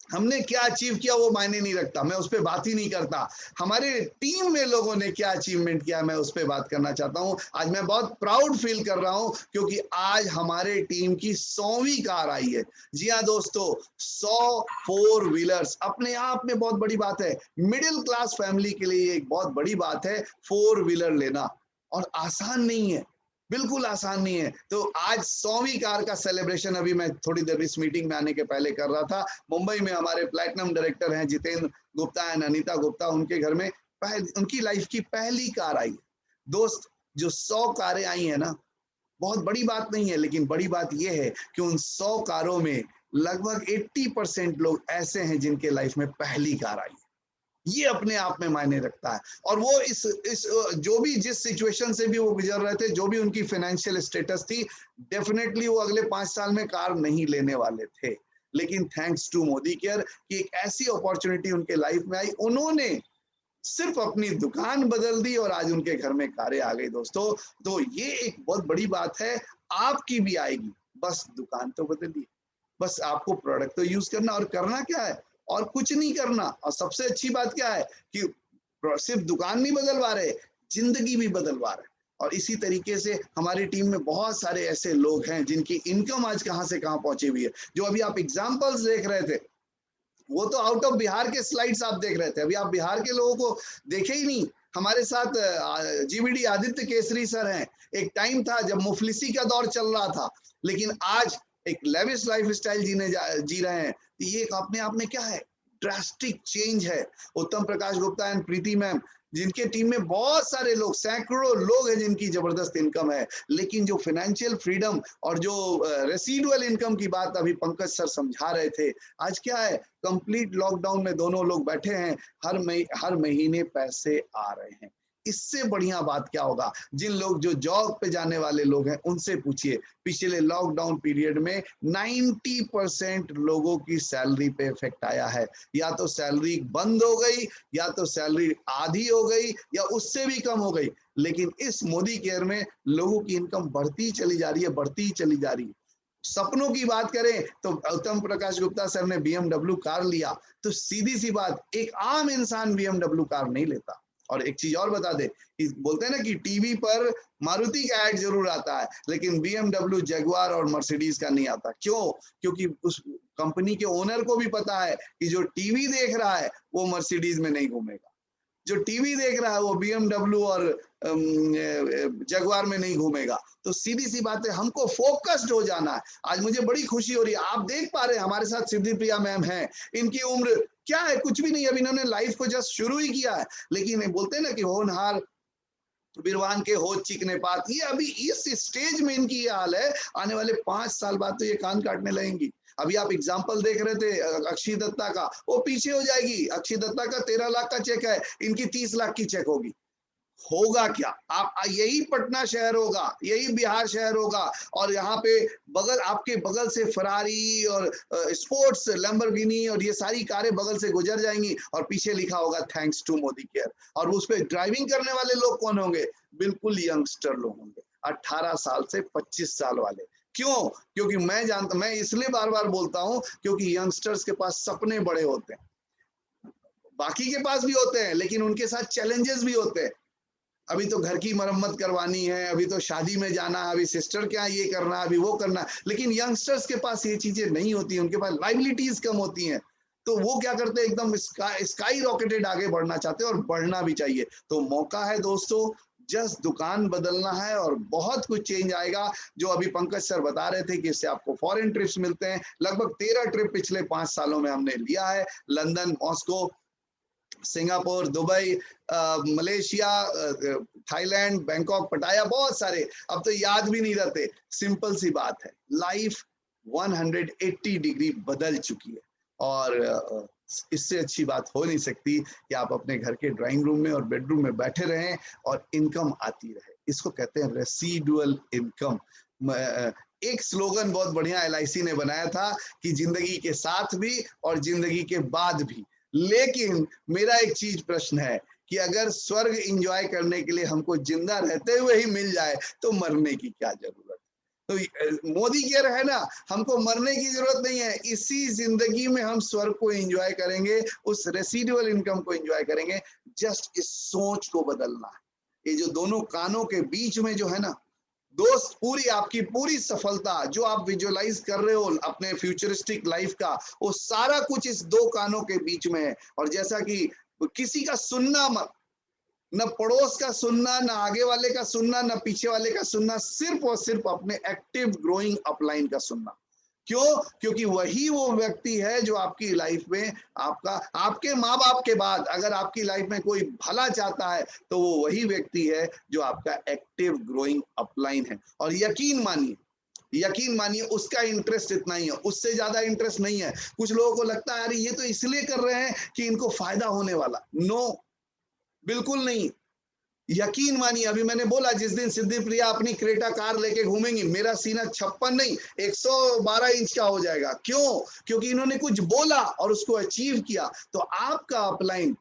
हमने क्या अचीव किया वो मायने नहीं रखता, मैं उस पर बात ही नहीं करता। हमारे टीम में लोगों ने क्या अचीवमेंट किया, मैं उस पर बात करना चाहता हूं। आज मैं बहुत प्राउड फील कर रहा हूं, क्योंकि आज हमारे टीम की 100वीं कार आई है। जी हाँ दोस्तों, 100 4 व्हीलर्स अपने आप में बहुत बड़ी बात है। मिडिल क्लास फैमिली के लिए एक बहुत बड़ी बात है 4 व्हीलर लेना, और आसान नहीं है, बिल्कुल आसान नहीं है। तो आज 100वीं कार का सेलिब्रेशन अभी मैं थोड़ी देर इस मीटिंग में आने के पहले कर रहा था। मुंबई में हमारे प्लैटिनम डायरेक्टर हैं जितेंद्र गुप्ता एंड अनीता गुप्ता, उनके घर में उनकी लाइफ की पहली कार आई। दोस्त, जो 100 कारें आई है ना, बहुत बड़ी बात नहीं है, लेकिन बड़ी बात यह है कि उन 100 कारों में लगभग 80% लोग ऐसे हैं जिनके लाइफ में पहली कार आई। ये अपने आप में मायने रखता है। और वो इस जो भी जिस सिचुएशन से भी वो गुजर रहे थे, जो भी उनकी फाइनेंशियल स्टेटस थी, डेफिनेटली वो अगले 5 साल में कार नहीं लेने वाले थे। लेकिन थैंक्स टू मोदी केयर कि एक ऐसी अपॉर्चुनिटी उनके लाइफ में आई, उन्होंने सिर्फ अपनी दुकान बदल दी और आज उनके घर में कारें आ गई दोस्तों। तो ये एक बहुत बड़ी बात है, आपकी भी आएगी, बस दुकान तो बदलिए, बस आपको प्रोडक्ट तो यूज करना, और करना क्या है, और कुछ नहीं करना। और सबसे अच्छी बात क्या है कि सिर्फ दुकान नहीं बदलवा रहे, जिंदगी भी बदलवा रहे। और इसी तरीके से हमारी टीम में बहुत सारे ऐसे लोग हैं जिनकी इनकम आज कहां से कहां पहुंची हुई है। जो अभी आप एग्जांपल्स देख रहे थे, वो तो आउट ऑफ बिहार के स्लाइड्स आप देख रहे थे, अभी आप बिहार के लोगों को देखे ही नहीं। हमारे साथ जीवीडी आदित्य केसरी सर हैं। एक टाइम था जब मुफलिसी का दौर चल रहा था, लेकिन आज एक लेविश लाइफ स्टाइल जी रहे हैं। ये अपने आप में क्या है, ड्रास्टिक चेंज है। उत्तम प्रकाश गुप्ता एंड प्रीति मैम, जिनके टीम में बहुत सारे लोग, सैकड़ों लोग हैं जिनकी जबरदस्त इनकम है, लेकिन जो फाइनेंशियल फ्रीडम और जो रेसिडुअल इनकम की बात अभी पंकज सर समझा रहे थे, आज क्या है, कंप्लीट लॉकडाउन में दोनों लोग बैठे हैं, हर महीने पैसे आ रहे हैं। इससे बढ़िया बात क्या होगा? जिन लोग जो जॉब पे जाने वाले लोग हैं उनसे पूछिए, पिछले लॉकडाउन पीरियड में 90% लोगों की सैलरी पे इफेक्ट आया है। या तो सैलरी बंद हो गई, या तो सैलरी आधी हो गई, या उससे भी कम हो गई। लेकिन इस मोदी केयर में लोगों की इनकम बढ़ती चली जा रही है, बढ़ती चली जा रही है। सपनों की बात करें तो उत्तम प्रकाश गुप्ता सर ने BMW कार लिया, तो सीधी सी बात, एक आम इंसान BMW कार नहीं लेता। और एक चीज और बता दे, बोलते हैं ना कि टीवी पर मारुति का ऐड जरूर आता है, लेकिन BMW, जगुआर और मर्सिडीज का नहीं आता। क्यों? क्योंकि उस कंपनी के ओनर को भी पता है कि जो टीवी देख रहा है वो मर्सिडीज में नहीं घूमेगा, जो टीवी देख रहा है वो BMW और जगुआर में नहीं घूमेगा। तो सीधी सी बात है, हमको फोकस्ड हो जाना है। आज मुझे बड़ी खुशी हो रही है, आप देख पा रहे हैं हमारे साथ सिद्धि प्रिया मैम हैं, इनकी उम्र क्या है, कुछ भी नहीं, अभी इन्होंने लाइफ को जस्ट शुरू ही किया है, लेकिन बोलते हैं ना कि होनहार बिरवान के हो चिकने पात, ये अभी इस स्टेज में इनकी ये हाल है, आने वाले 5 साल बाद तो ये कान काटने लगेंगी। अभी आप एग्जाम्पल देख रहे थे अक्षय दत्ता का, वो पीछे हो जाएगी। अक्षय दत्ता का 13 लाख का चेक है, इनकी 30 लाख की चेक होगी। होगा क्या? आप यही पटना शहर होगा, यही बिहार शहर होगा, और यहाँ पे बगल, आपके बगल से फरारी और स्पोर्ट्स लैम्बोर्गिनी और ये सारी कारें बगल से गुजर जाएंगी, और पीछे लिखा होगा थैंक्स टू मोदी केयर। और उस पे ड्राइविंग करने वाले लोग कौन होंगे? बिल्कुल यंगस्टर लोग होंगे, 18 साल से 25 साल वाले। क्यों? क्योंकि मैं जानता, मैं इसलिए बार बार बोलता हूं क्योंकि यंगस्टर्स के पास सपने बड़े होते हैं, बाकी के पास भी होते हैं, लेकिन उनके साथ चैलेंजेस भी होते हैं। अभी तो घर की मरम्मत करवानी है, अभी तो शादी में जाना है, अभी सिस्टर क्या ये करना है, अभी वो करना है, लेकिन यंगस्टर्स के पास ये चीजें नहीं होती हैं, उनके पास लाइबिलिटीज कम होती हैं। तो वो क्या करते हैं, एकदम स्काई रॉकेटेड आगे बढ़ना चाहते हैं, और बढ़ना भी चाहिए। तो मौका है दोस्तों, जस्ट दुकान बदलना है और बहुत कुछ चेंज आएगा। जो अभी पंकज सर बता रहे थे कि इससे आपको फॉरेन ट्रिप्स मिलते हैं, लगभग 13 ट्रिप पिछले 5 सालों में हमने लिया है, London, Moscow, Singapore, Dubai, Malaysia, Thailand, Bangkok, पटाया, बहुत सारे, अब तो याद भी नहीं रहते। सिंपल सी बात है, लाइफ 180 डिग्री बदल चुकी है, और इससे अच्छी बात हो नहीं सकती कि आप अपने घर के ड्राइंग रूम में और बेडरूम में बैठे रहें और इनकम आती रहे। इसको कहते हैं रेसिडुअल इनकम। एक स्लोगन बहुत बढ़िया LIC ने बनाया था कि जिंदगी के साथ भी और जिंदगी के बाद भी। लेकिन मेरा एक चीज प्रश्न है कि अगर स्वर्ग एंजॉय करने के लिए हमको जिंदा रहते हुए ही मिल जाए तो मरने की क्या जरूरत? तो मोदी केयर है ना, हमको मरने की जरूरत नहीं है, इसी जिंदगी में हम स्वर्ग को एंजॉय करेंगे, उस रेसिडुअल इनकम को एंजॉय करेंगे। जस्ट इस सोच को बदलना है। ये जो दोनों कानों के बीच में जो है ना दोस्त, पूरी आपकी पूरी सफलता जो आप विजुअलाइज कर रहे हो अपने फ्यूचरिस्टिक लाइफ का, वो सारा कुछ इस 2 कानों के बीच में है। और जैसा कि किसी का सुनना मत, न पड़ोस का सुनना, न आगे वाले का सुनना, न पीछे वाले का सुनना, सिर्फ और सिर्फ अपने एक्टिव ग्रोइंग अपलाइन का सुनना। क्यों? क्योंकि वही वो व्यक्ति है जो आपकी लाइफ में आपके माँ बाप के बाद अगर आपकी लाइफ में कोई भला चाहता है तो वो वही व्यक्ति है जो आपका एक्टिव ग्रोइंग अपलाइन है। और यकीन मानिए उसका इंटरेस्ट इतना ही है, उससे ज्यादा इंटरेस्ट नहीं है। कुछ लोगों को लगता है अरे ये तो इसलिए कर रहे हैं कि इनको फायदा होने वाला। नो, बिल्कुल नहीं। यकीन मानिए, अभी मैंने बोला जिस दिन सिद्धि प्रिया अपनी क्रेटा कार लेके घूमेंगी, मेरा सीना 56 नहीं 112 इंच का हो जाएगा। क्यों? क्योंकि इन्होंने कुछ बोला और उसको अचीव किया। तो आपका अपलाइन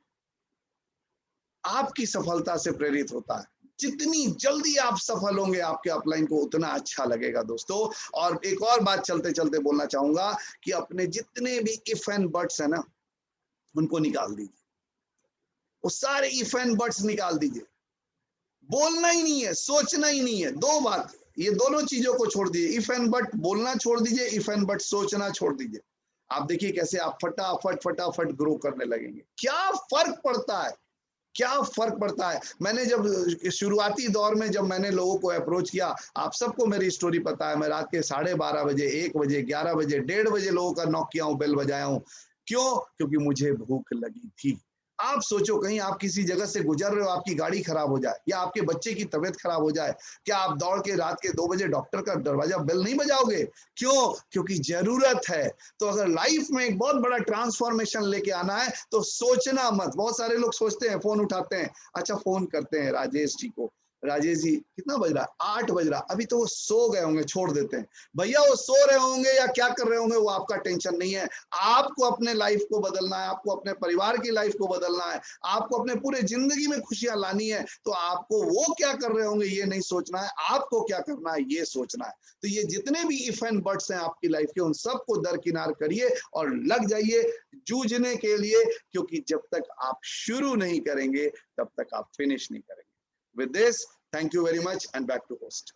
आपकी सफलता से प्रेरित होता है। जितनी जल्दी आप सफल होंगे आपके अपलाइन को उतना अच्छा लगेगा दोस्तों। और एक और बात चलते चलते बोलना चाहूंगा कि अपने जितने भी इफ एंड बट्स है ना, उनको निकाल दीजिए, वो सारे इफ एंड बट्स निकाल दीजिए। बोलना ही नहीं है, सोचना ही नहीं है। 2 बात, ये दोनों चीजों को छोड़ दीजिए। इफ एंड बट बोलना छोड़ दीजिए, इफ एंड बट सोचना छोड़ दीजिए। आप देखिए कैसे आप फटाफट ग्रो करने लगेंगे। क्या फर्क पड़ता है, क्या फर्क पड़ता है। मैंने जब शुरुआती दौर में जब मैंने लोगों को अप्रोच किया, आप सबको मेरी स्टोरी पता है, मैं रात के 12:30 बजे, 1 बजे, 11 बजे, 1:30 बजे लोगों का नॉक किया हूं, बेल बजाया हूं। क्यों? क्योंकि मुझे भूख लगी थी। आप सोचो कहीं आप किसी जगह से गुजर रहे हो, आपकी गाड़ी खराब हो जाए या आपके बच्चे की तबीयत खराब हो जाए, क्या आप दौड़ के रात के 2 बजे डॉक्टर का दरवाजा बेल नहीं बजाओगे? क्यों? क्योंकि जरूरत है। तो अगर लाइफ में एक बहुत बड़ा ट्रांसफॉर्मेशन लेके आना है तो सोचना मत। बहुत सारे लोग सोचते हैं, फोन उठाते हैं, अच्छा फोन करते हैं राजेश जी को, राजेश जी कितना बज रहा है? 8 बज रहा, अभी तो वो सो गए होंगे, छोड़ देते हैं भैया। वो सो रहे होंगे या क्या कर रहे होंगे, वो आपका टेंशन नहीं है। आपको अपने लाइफ को बदलना है, आपको अपने परिवार की लाइफ को बदलना है, आपको अपने पूरे जिंदगी में खुशियां लानी है। तो आपको वो क्या कर रहे होंगे ये नहीं सोचना है, आपको क्या करना है ये सोचना है। तो ये जितने भी इफ एंड बट्स हैं आपकी लाइफ के, उन सबको दरकिनार करिए और लग जाइए जूझने के लिए, क्योंकि जब तक आप शुरू नहीं करेंगे तब तक आप फिनिश नहीं करेंगे। With this, thank you very much and back to host.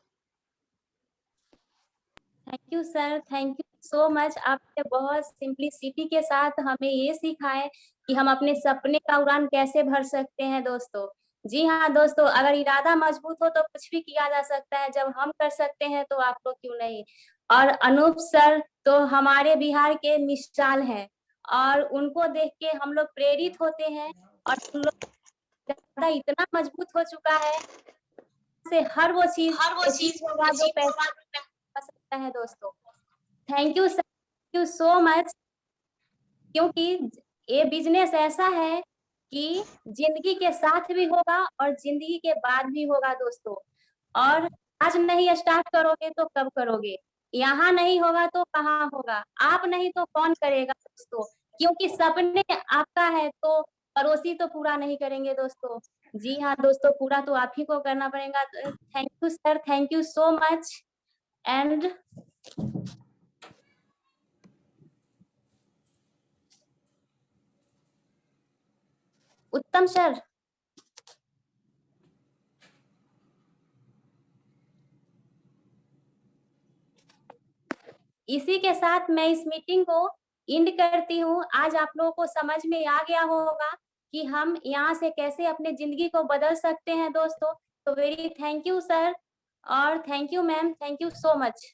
Thank you sir, thank you so much. आपने बहुत सिंप्लिसिटी के साथ हमें ये सिखाए कि हम अपने सपने का उड़ान कैसे भर सकते हैं दोस्तों। जी हाँ दोस्तों, अगर इरादा मजबूत हो तो कुछ भी किया जा सकता है। जब हम कर सकते हैं तो आप लोग क्यों नहीं। और अनूप सर तो हमारे बिहार के मिसाल हैं और उनको देख के हम लोग प्रेरित होते हैं और हम लोग ज्यादा इतना मजबूत हो चुका है से हर वो चीज होगा जो पैसा कर सकता है दोस्तों। Thank you sir, thank you so much. क्योंकि ये बिजनेस ऐसा है कि जिंदगी के साथ भी होगा और जिंदगी के बाद भी होगा दोस्तों। और आज नहीं स्टार्ट करोगे तो कब करोगे, यहाँ नहीं होगा तो कहाँ होगा, आप नहीं तो कौन करेगा दोस्तों। क्योंकि सपने आपका है तो पड़ोसी तो पूरा नहीं करेंगे दोस्तों। जी हाँ दोस्तों, पूरा तो आप ही को करना पड़ेगा। Thank you sir, thank you so much. And उत्तम सर, इसी के साथ मैं इस मीटिंग को एंड करती हूँ। आज आप लोगों को समझ में आ गया होगा कि हम यहाँ से कैसे अपने जिंदगी को बदल सकते हैं दोस्तों। तो वेरी थैंक यू सर और thank you ma'am, thank you so much.